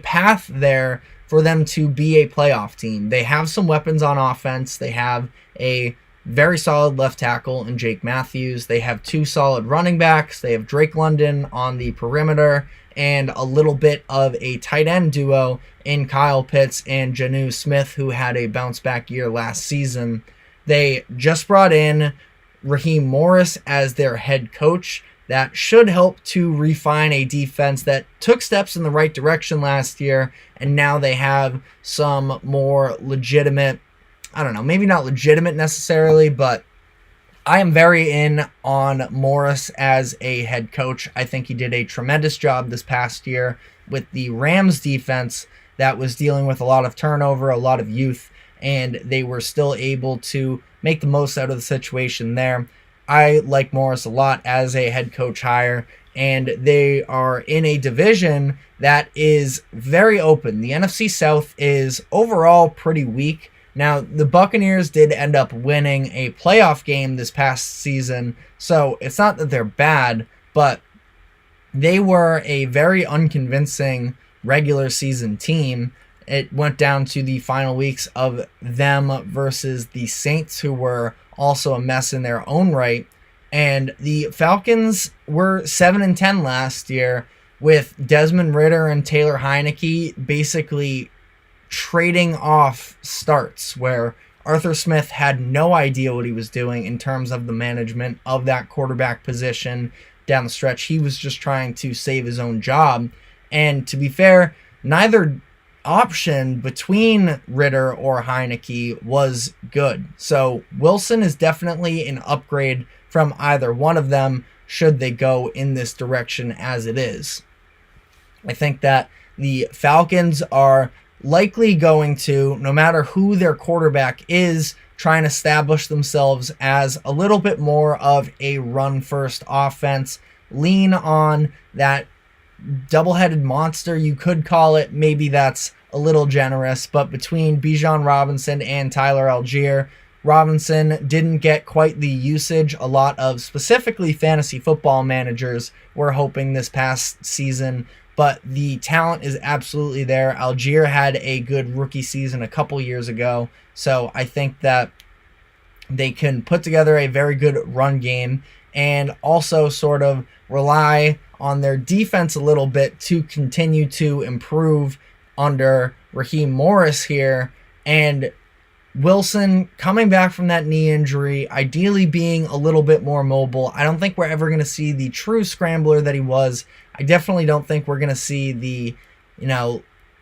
path there for them to be a playoff team. They have some weapons on offense. They have a very solid left tackle in Jake Matthews. They have two solid running backs. They have Drake London on the perimeter and a little bit of a tight end duo in Kyle Pitts and Jonnu Smith, who had a bounce back year last season. They just brought in Raheem Morris as their head coach. that should help to refine a defense that took steps in the right direction last year, and now they have some more legitimate, I don't know, maybe not legitimate necessarily, but I am very in on Morris as a head coach. I think he did a tremendous job this past year with the Rams defense that was dealing with a lot of turnover, a lot of youth, and they were still able to make the most out of the situation there. I like Morris a lot as a head coach hire, and they are in a division that is very open. The NFC South is overall pretty weak. Now, the Buccaneers did end up winning a playoff game this past season, so it's not that they're bad, but they were a very unconvincing regular season team. It went down to the final weeks of them versus the Saints, who were also a mess in their own right. And the Falcons were 7-10 last year, with Desmond Ridder and Taylor Heineke basically trading off starts, where Arthur Smith had no idea what he was doing in terms of the management of that quarterback position down the stretch. He was just trying to save his own job. And to be fair, neither option between Ridder or Heineke was good. So Wilson is definitely an upgrade from either one of them should they go in this direction as it is. I think that the Falcons are likely going to, no matter who their quarterback is, try and establish themselves as a little bit more of a run-first offense, lean on that double-headed monster, you could call it. Maybe that's a little generous, but between Bijan Robinson and Tyler Algier, Robinson didn't get quite the usage a lot of specifically fantasy football managers were hoping this past season, but the talent is absolutely there. Algier had a good rookie season a couple years ago, so I think that they can put together a very good run game and also sort of rely on their defense a little bit to continue to improve under Raheem Morris here. And Wilson coming back from that knee injury, ideally being a little bit more mobile. I don't think we're ever going to see the true scrambler that he was. I definitely don't think we're going to see the,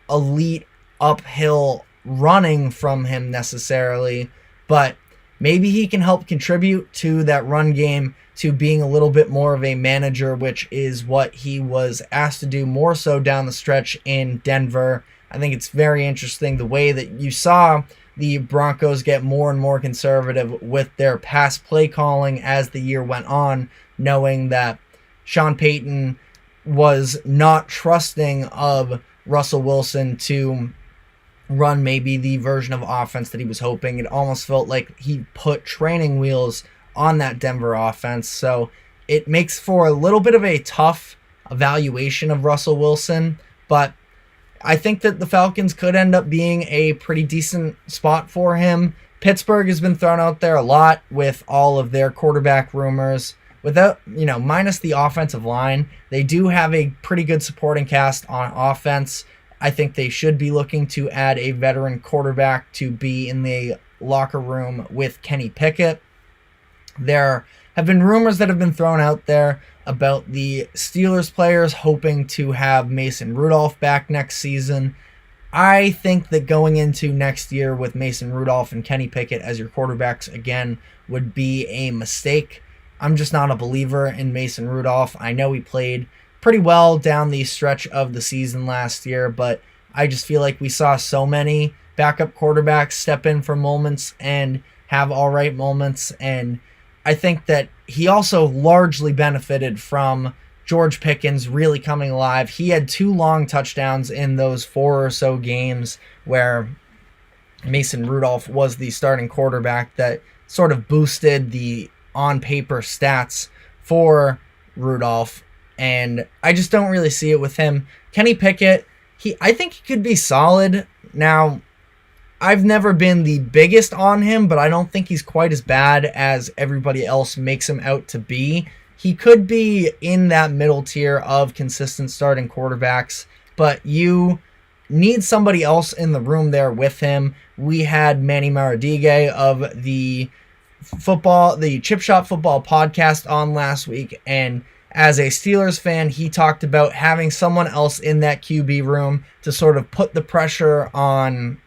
elite uphill running from him necessarily, but maybe he can help contribute to that run game, to being a little bit more of a manager, which is what he was asked to do more so down the stretch in Denver. I think it's very interesting the way that you saw the Broncos get more and more conservative with their pass play calling as the year went on, knowing that Sean Payton was not trusting of Russell Wilson to run maybe the version of offense that he was hoping. It almost felt like he put training wheels on that Denver offense. So it makes for a little bit of a tough evaluation of Russell Wilson, but I think that the Falcons could end up being a pretty decent spot for him. Pittsburgh has been thrown out there a lot with all of their quarterback rumors. Without, minus the offensive line, they do have a pretty good supporting cast on offense. I think they should be looking to add a veteran quarterback to be in the locker room with Kenny Pickett. There have been rumors that have been thrown out there about the Steelers players hoping to have Mason Rudolph back next season. I think that going into next year with Mason Rudolph and Kenny Pickett as your quarterbacks again would be a mistake. I'm just not a believer in Mason Rudolph. I know he played pretty well down the stretch of the season last year, but I just feel like we saw so many backup quarterbacks step in for moments and have all right moments, and I think that he also largely benefited from George Pickens really coming alive. He had 2 long touchdowns in those 4 or so games where Mason Rudolph was the starting quarterback that sort of boosted the on-paper stats for Rudolph, and I just don't really see it with him. Kenny Pickett, I think he could be solid. Now, I've never been the biggest on him, but I don't think he's quite as bad as everybody else makes him out to be. He could be in that middle tier of consistent starting quarterbacks, but you need somebody else in the room there with him. We had Manny Maradigue of the Chip Shop Football podcast on last week, and as a Steelers fan, he talked about having someone else in that QB room to sort of put the pressure on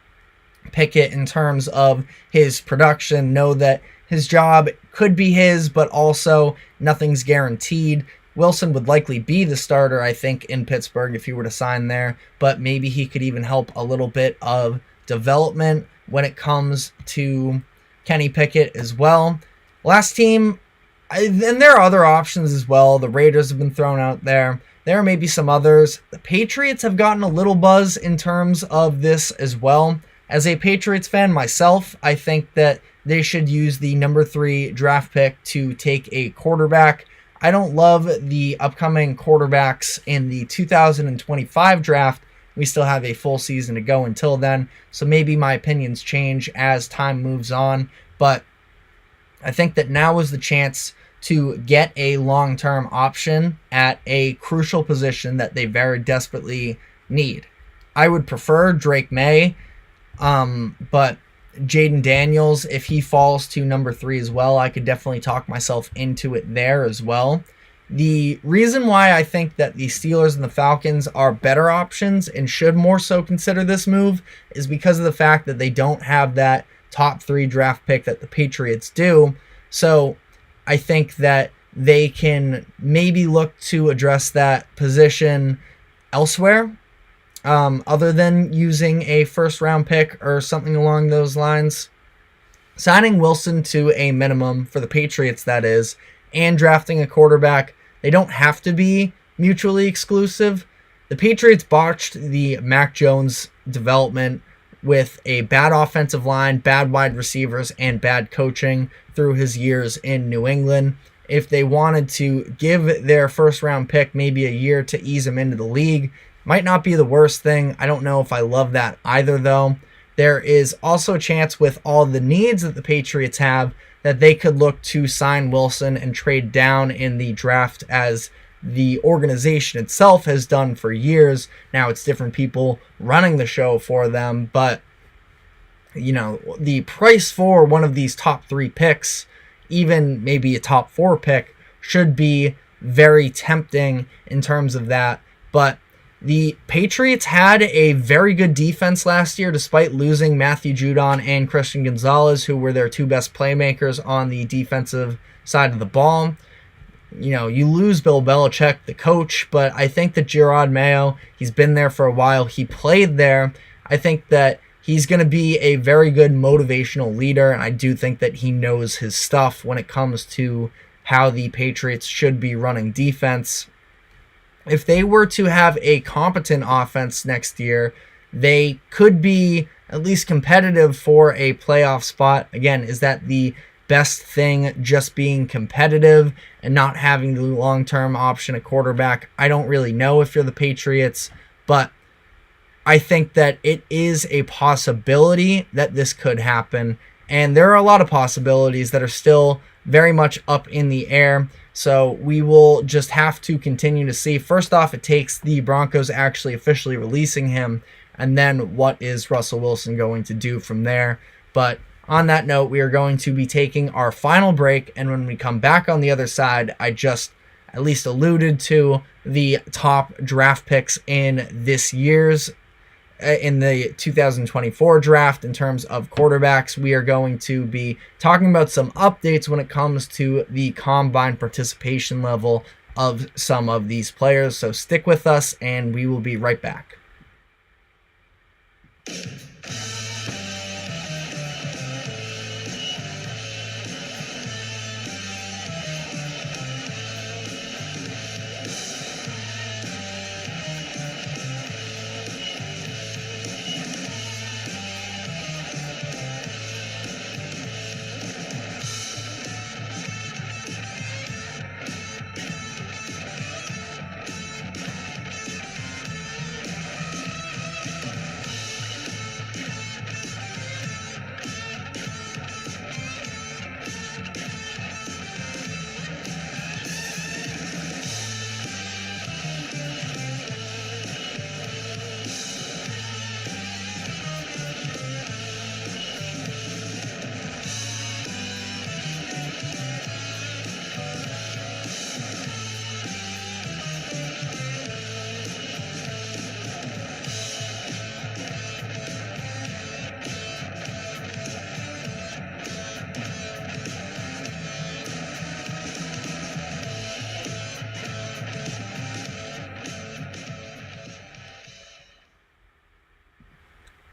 Pickett in terms of his production, know that his job could be his, but also nothing's guaranteed. Wilson would likely be the starter, I think, in Pittsburgh if he were to sign there, but maybe he could even help a little bit of development when it comes to Kenny Pickett as well. Last team, and there are other options as well. The Raiders have been thrown out there. There may be some others. The Patriots have gotten a little buzz in terms of this as well. As a Patriots fan myself, I think that they should use the number 3 draft pick to take a quarterback. I don't love the upcoming quarterbacks in the 2025 draft. We still have a full season to go until then, so maybe my opinions change as time moves on. But I think that now is the chance to get a long-term option at a crucial position that they very desperately need. I would prefer Drake May, but Jaden Daniels, if he falls to number 3 as well, I could definitely talk myself into it there as well. The reason why I think that the Steelers and the Falcons are better options and should more so consider this move is because of the fact that they don't have that top 3 draft pick that the Patriots do. So I think that they can maybe look to address that position elsewhere, other than using a first-round pick or something along those lines. Signing Wilson to a minimum for the Patriots, that is, and drafting a quarterback, they don't have to be mutually exclusive. The Patriots botched the Mac Jones development with a bad offensive line, bad wide receivers, and bad coaching through his years in New England. If they wanted to give their first-round pick maybe a year to ease him into the league, might not be the worst thing. I don't know if I love that either, though. There is also a chance with all the needs that the Patriots have that they could look to sign Wilson and trade down in the draft, as the organization itself has done for years. Now it's different people running the show for them, but you know, the price for one of these top 3 picks, even maybe a top 4 pick, should be very tempting in terms of that. But the Patriots had a very good defense last year, despite losing Matthew Judon and Christian Gonzalez, who were their 2 best playmakers on the defensive side of the ball. You know, you lose Bill Belichick, the coach, but I think that Gerard Mayo, he's been there for a while. He played there. I think that he's going to be a very good motivational leader, and I do think that he knows his stuff when it comes to how the Patriots should be running defense. If they were to have a competent offense next year, they could be at least competitive for a playoff spot. Again, is that the best thing, just being competitive and not having the long-term option at quarterback? I don't really know if you're the Patriots, but I think that it is a possibility that this could happen. And there are a lot of possibilities that are still very much up in the air. So we will just have to continue to see. First off, it takes the Broncos actually officially releasing him, and then what is Russell Wilson going to do from there. But on that note, we are going to be taking our final break, and when we come back on the other side, I just at least alluded to the top draft picks in this year's in the 2024 draft in terms of quarterbacks. We are going to be talking about some updates when it comes to the combine participation level of some of these players. So stick with us and we will be right back.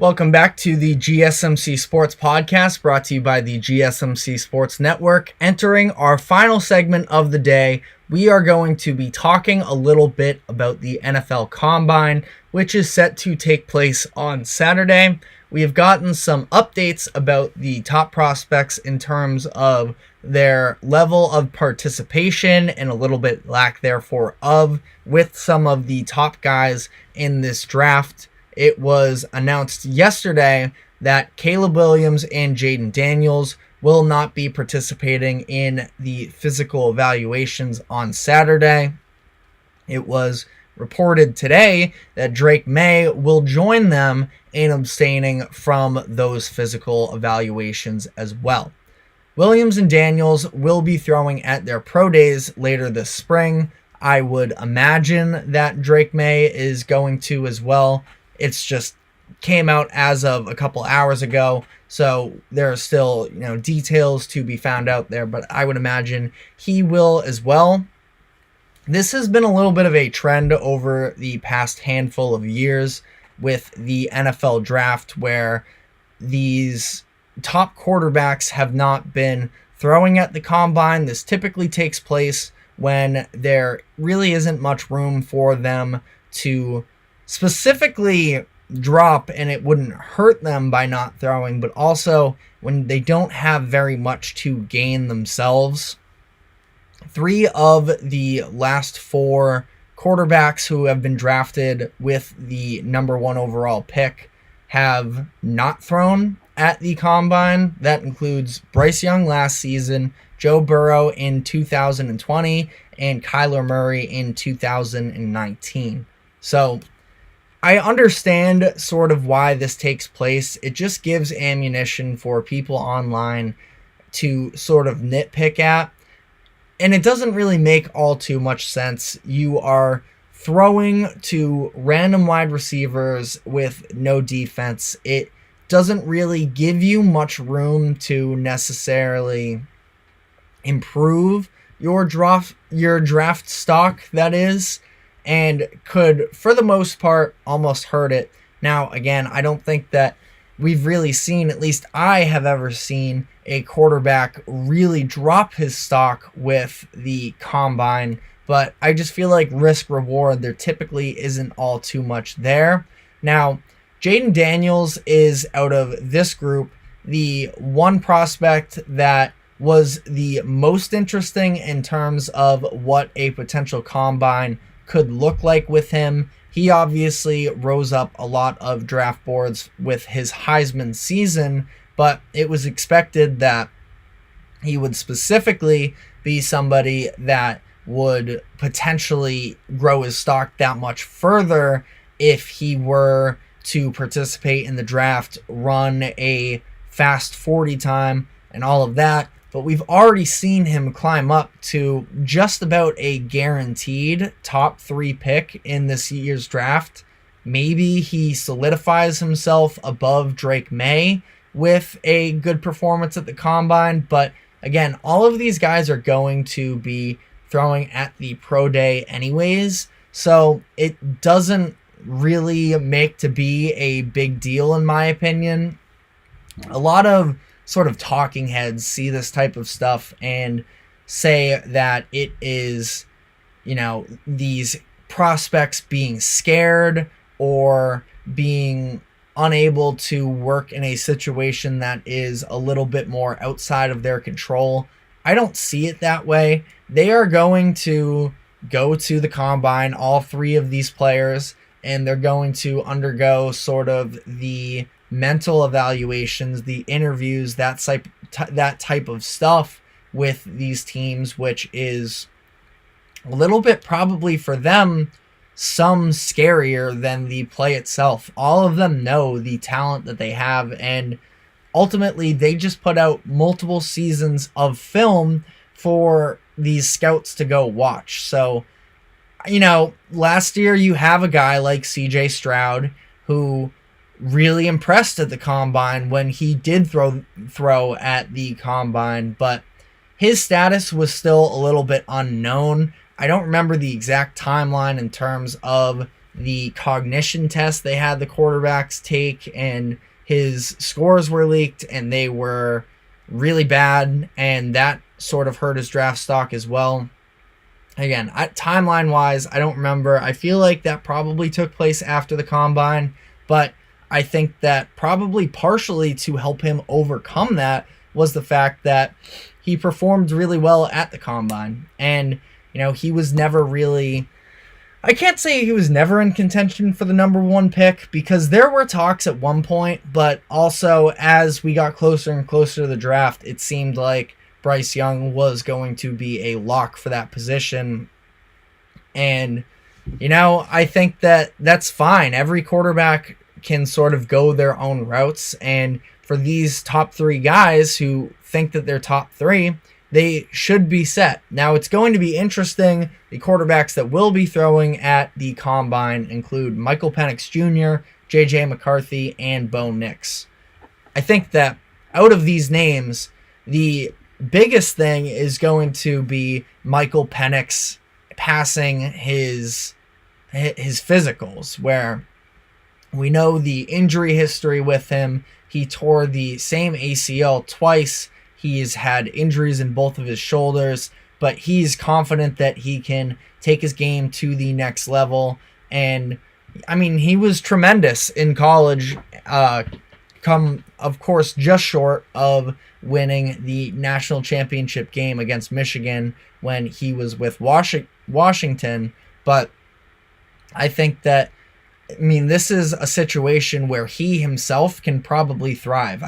Welcome back to the GSMC Sports Podcast, brought to you by the GSMC Sports Network. Entering our final segment of the day, we are going to be talking a little bit about the NFL Combine, which is set to take place on Saturday. We have gotten some updates about the top prospects in terms of their level of participation and a little bit lack therefore of with some of the top guys in this draft. It was announced yesterday that Caleb Williams and Jaden Daniels will not be participating in the physical evaluations on Saturday. It was reported today that Drake May will join them in abstaining from those physical evaluations as well. Williams and Daniels will be throwing at their pro days later this spring. I would imagine that Drake May is going to as well. It's just came out as of a couple hours ago, so there are still, details to be found out there, but I would imagine he will as well. This has been a little bit of a trend over the past handful of years with the NFL draft, where these top quarterbacks have not been throwing at the combine. This typically takes place when there really isn't much room for them to specifically drop, and it wouldn't hurt them by not throwing, but also when they don't have very much to gain themselves. 3 of the last 4 quarterbacks who have been drafted with the number 1 overall pick have not thrown at the combine. That includes Bryce Young last season, Joe Burrow in 2020, and Kyler Murray in 2019. So I understand sort of why this takes place. It just gives ammunition for people online to sort of nitpick at. And it doesn't really make all too much sense. You are throwing to random wide receivers with no defense. It doesn't really give you much room to necessarily improve your draft stock, that is, and could, for the most part, almost hurt it. Now, again, I don't think that we've really seen, at least I have ever seen, a quarterback really drop his stock with the combine, but I just feel like risk-reward, there typically isn't all too much there. Now, Jaden Daniels is, out of this group, the one prospect that was the most interesting in terms of what a potential combine could look like with him. He obviously rose up a lot of draft boards with his Heisman season, but it was expected that he would specifically be somebody that would potentially grow his stock that much further if he were to participate in the draft, run a fast 40 time and all of that. But we've already seen him climb up to just about a guaranteed top 3 pick in this year's draft. Maybe he solidifies himself above Drake May with a good performance at the combine. But again, all of these guys are going to be throwing at the pro day anyways. So it doesn't really make to be a big deal, in my opinion. A lot of sort of talking heads see this type of stuff and say that it is, these prospects being scared or being unable to work in a situation that is a little bit more outside of their control. I don't see it that way. They are going to go to the combine, all 3 of these players, and they're going to undergo sort of the mental evaluations, the interviews, that type of stuff with these teams, which is a little bit probably for them some scarier than the play itself. All of them know the talent that they have, and ultimately they just put out multiple seasons of film for these scouts to go watch. So, last year you have a guy like CJ Stroud who really impressed at the combine when he did throw at the combine, but his status was still a little bit unknown. I don't remember the exact timeline in terms of the cognition test they had the quarterbacks take, and his scores were leaked and they were really bad, and that sort of hurt his draft stock as well. Again, timeline-wise, I don't remember. I feel like that probably took place after the Combine, but I think that probably partially to help him overcome that was the fact that he performed really well at the Combine. And, he was never really... I can't say he was never in contention for the number 1 pick, because there were talks at one point, but also as we got closer and closer to the draft, it seemed like Bryce Young was going to be a lock for that position. And, I think that that's fine. Every quarterback can sort of go their own routes. And for these top 3 guys who think that they're top 3, they should be set. Now, it's going to be interesting. The quarterbacks that will be throwing at the Combine include Michael Penix Jr., J.J. McCarthy, and Bo Nix. I think that out of these names, the biggest thing is going to be Michael Penix passing his physicals, where we know the injury history with him. He tore the same ACL twice. He's had injuries in both of his shoulders, but he's confident that he can take his game to the next level. And, he was tremendous in college, come, of course, just short of winning the national championship game against Michigan when he was with Washington. But I think that, this is a situation where he himself can probably thrive.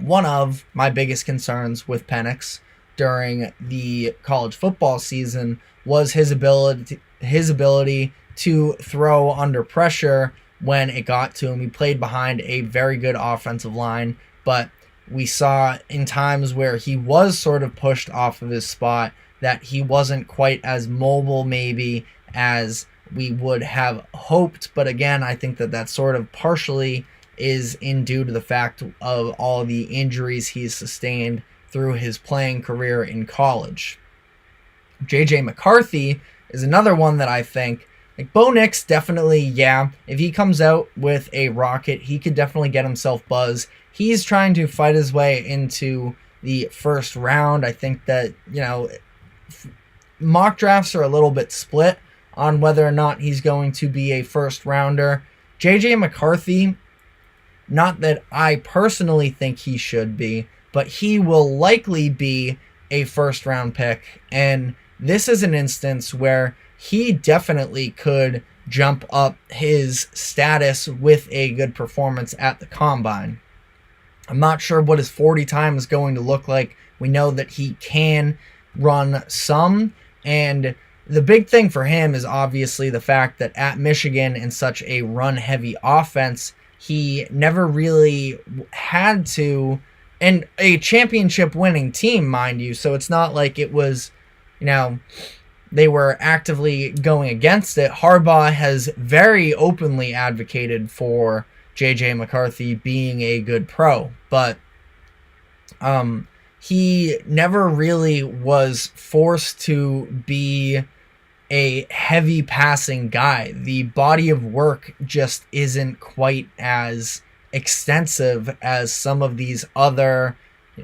One of my biggest concerns with Penix during the college football season was his ability to throw under pressure when it got to him. He played behind a very good offensive line, but we saw in times where he was sort of pushed off of his spot that he wasn't quite as mobile maybe as we would have hoped. But again, I think that sort of partially is due to the fact of all the injuries he's sustained through his playing career in college. J.J. McCarthy is another one that I think, like Bo Nix, definitely, if he comes out with a rocket, he could definitely get himself buzz. He's trying to fight his way into the first round. I think that, mock drafts are a little bit split on whether or not he's going to be a first rounder. J.J. McCarthy, not that I personally think he should be, but he will likely be a first round pick. And this is an instance where he definitely could jump up his status with a good performance at the Combine. I'm not sure what his 40 time is going to look like. We know that he can run some, and the big thing for him is obviously the fact that at Michigan, in such a run-heavy offense, he never really had to, and a championship-winning team, mind you, so it's not like it was, they were actively going against it. Harbaugh has very openly advocated for J.J. McCarthy being a good pro, but he never really was forced to be a heavy passing guy. The body of work just isn't quite as extensive as some of these other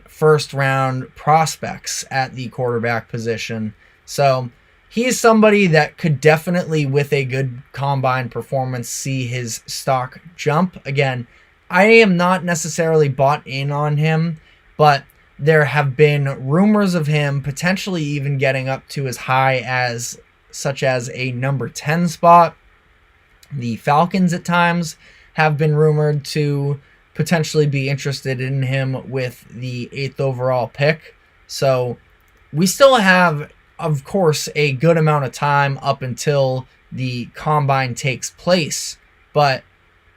first round prospects at the quarterback position. So he's somebody that could definitely, with a good Combine performance, see his stock jump. Again, I am not necessarily bought in on him, but there have been rumors of him potentially even getting up to as high as such as a number 10 spot. The Falcons at times have been rumored to potentially be interested in him with the 8th overall pick. So we still have, of course, a good amount of time up until the Combine takes place, but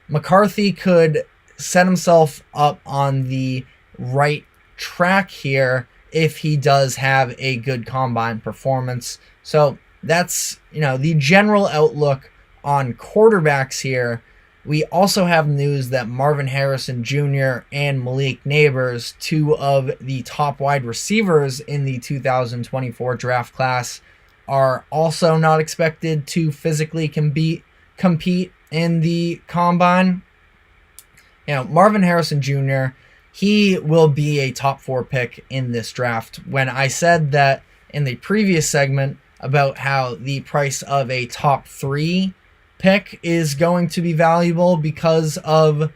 McCarthy could set himself up on the right track here if he does have a good Combine performance. So that's, the general outlook on quarterbacks here. We also have news that Marvin Harrison Jr. and Malik Neighbors, two of the top wide receivers in the 2024 draft class, are also not expected to physically compete compete in the combine. Marvin Harrison Jr., he will be a top 4 pick in this draft. When I said that in the previous segment about how the price of a top 3 pick is going to be valuable because of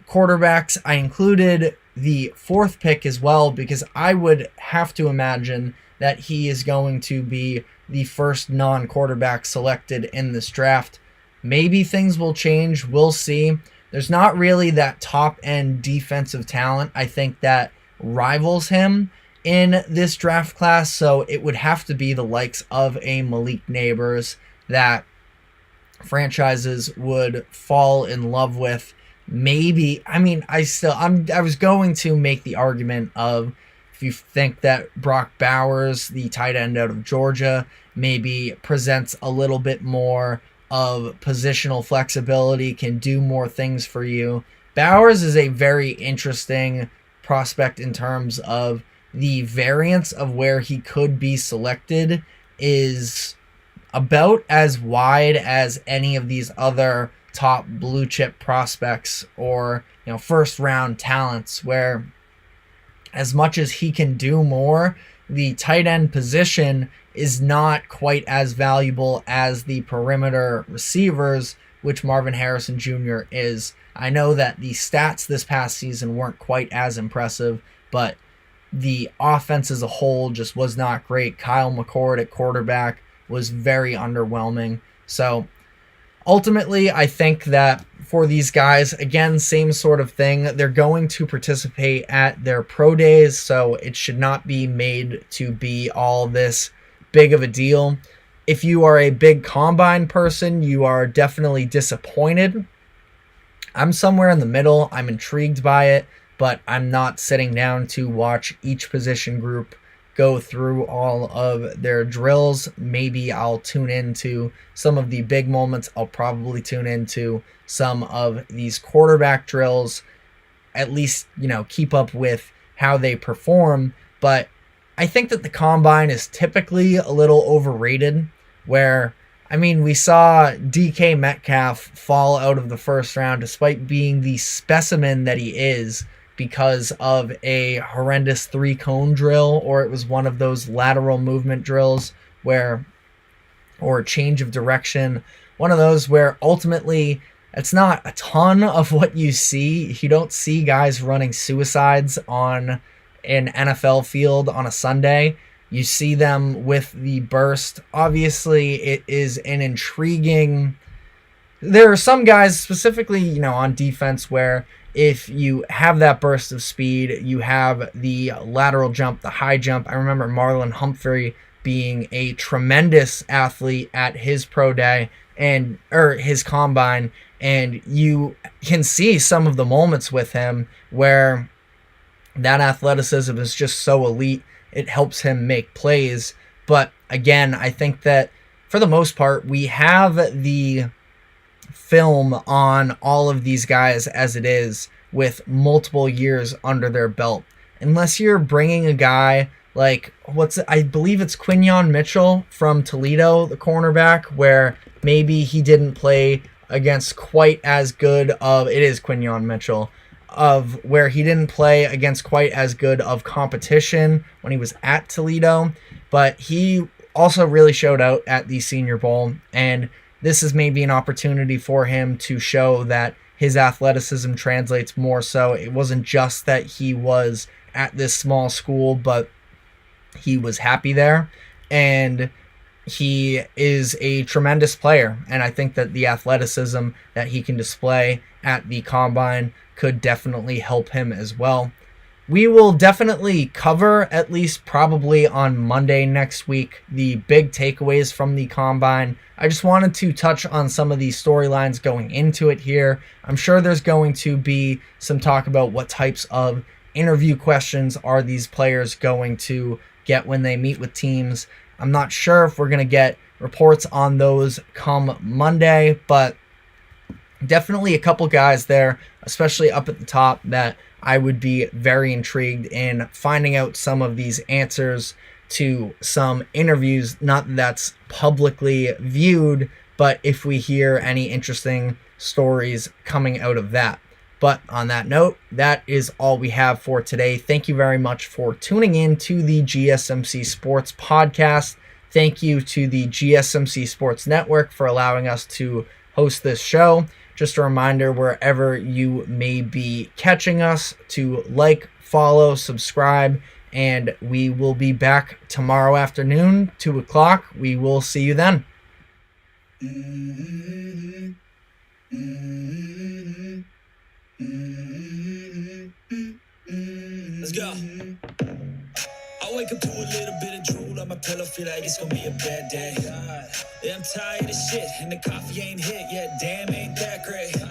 quarterbacks, I included the 4th pick as well, because I would have to imagine that he is going to be the first non-quarterback selected in this draft. Maybe things will change. We'll see. There's not really that top-end defensive talent, I think, that rivals him in this draft class, so it would have to be the likes of a Malik Neighbors that franchises would fall in love with. Maybe, I was going to make the argument of, if you think that Brock Bowers, the tight end out of Georgia, maybe presents a little bit more of positional flexibility, can do more things for you. Bowers is a very interesting prospect in terms of the variance of where he could be selected is about as wide as any of these other top blue chip prospects or first round talents, where as much as he can do more, the tight end position is not quite as valuable as the perimeter receivers, which Marvin Harrison Jr. is. I know that the stats this past season weren't quite as impressive, but the offense as a whole just was not great. Kyle McCord at quarterback was very underwhelming. So ultimately, I think that for these guys, again, same sort of thing. They're going to participate at their pro days, so it should not be made to be all this big of a deal. If you are a big combine person, you are definitely disappointed. I'm somewhere in the middle. I'm intrigued by it, but I'm not sitting down to watch each position group go through all of their drills. Maybe I'll tune into some of the big moments. I'll probably tune into some of these quarterback drills, at least, keep up with how they perform. But I think that the combine is typically a little overrated, where, we saw DK Metcalf fall out of the first round despite being the specimen that he is, because of a horrendous 3-cone drill, or it was one of those lateral movement drills or change of direction, one of those where ultimately it's not a ton of what you see. You don't see guys running suicides on an NFL field on a Sunday. You see them with the burst. Obviously, it is an intriguing... There are some guys, specifically, on defense, where if you have that burst of speed, you have the lateral jump, the high jump. I remember Marlon Humphrey being a tremendous athlete at his pro day or his combine, and you can see some of the moments with him where that athleticism is just so elite, it helps him make plays. But again, I think that for the most part, we have the film on all of these guys as it is, with multiple years under their belt. Unless you're bringing a guy like, I believe it's Quinyon Mitchell from Toledo, the cornerback, where maybe he didn't play against quite as good of, it is Quinyon Mitchell, of where he didn't play against quite as good of competition when he was at Toledo, but he also really showed out at the Senior Bowl, and this is maybe an opportunity for him to show that his athleticism translates more so. It wasn't just that he was at this small school, but he was happy there, and he is a tremendous player, and I think that the athleticism that he can display at the combine could definitely help him as well. We will definitely cover, at least probably on Monday next week, the big takeaways from the combine. I just wanted to touch on some of these storylines going into it here. I'm sure there's going to be some talk about what types of interview questions are these players going to get when they meet with teams. I'm not sure if we're going to get reports on those come Monday, but definitely a couple guys there, especially up at the top, that I would be very intrigued in finding out some of these answers to some interviews. Not that that's publicly viewed, but if we hear any interesting stories coming out of that. But on that note, that is all we have for today. Thank you very much for tuning in to the GSMC Sports Podcast. Thank you to the GSMC Sports Network for allowing us to host this show. Just a reminder, wherever you may be catching us, to like, follow, subscribe, and we will be back tomorrow afternoon, 2 o'clock. We will see you then. Let's go. I wake up to a little bit of drool on my pillow, feel like it's gonna be a bad day. Yeah, I'm tired of shit, and the coffee ain't hit yet. Damn, ain't that great.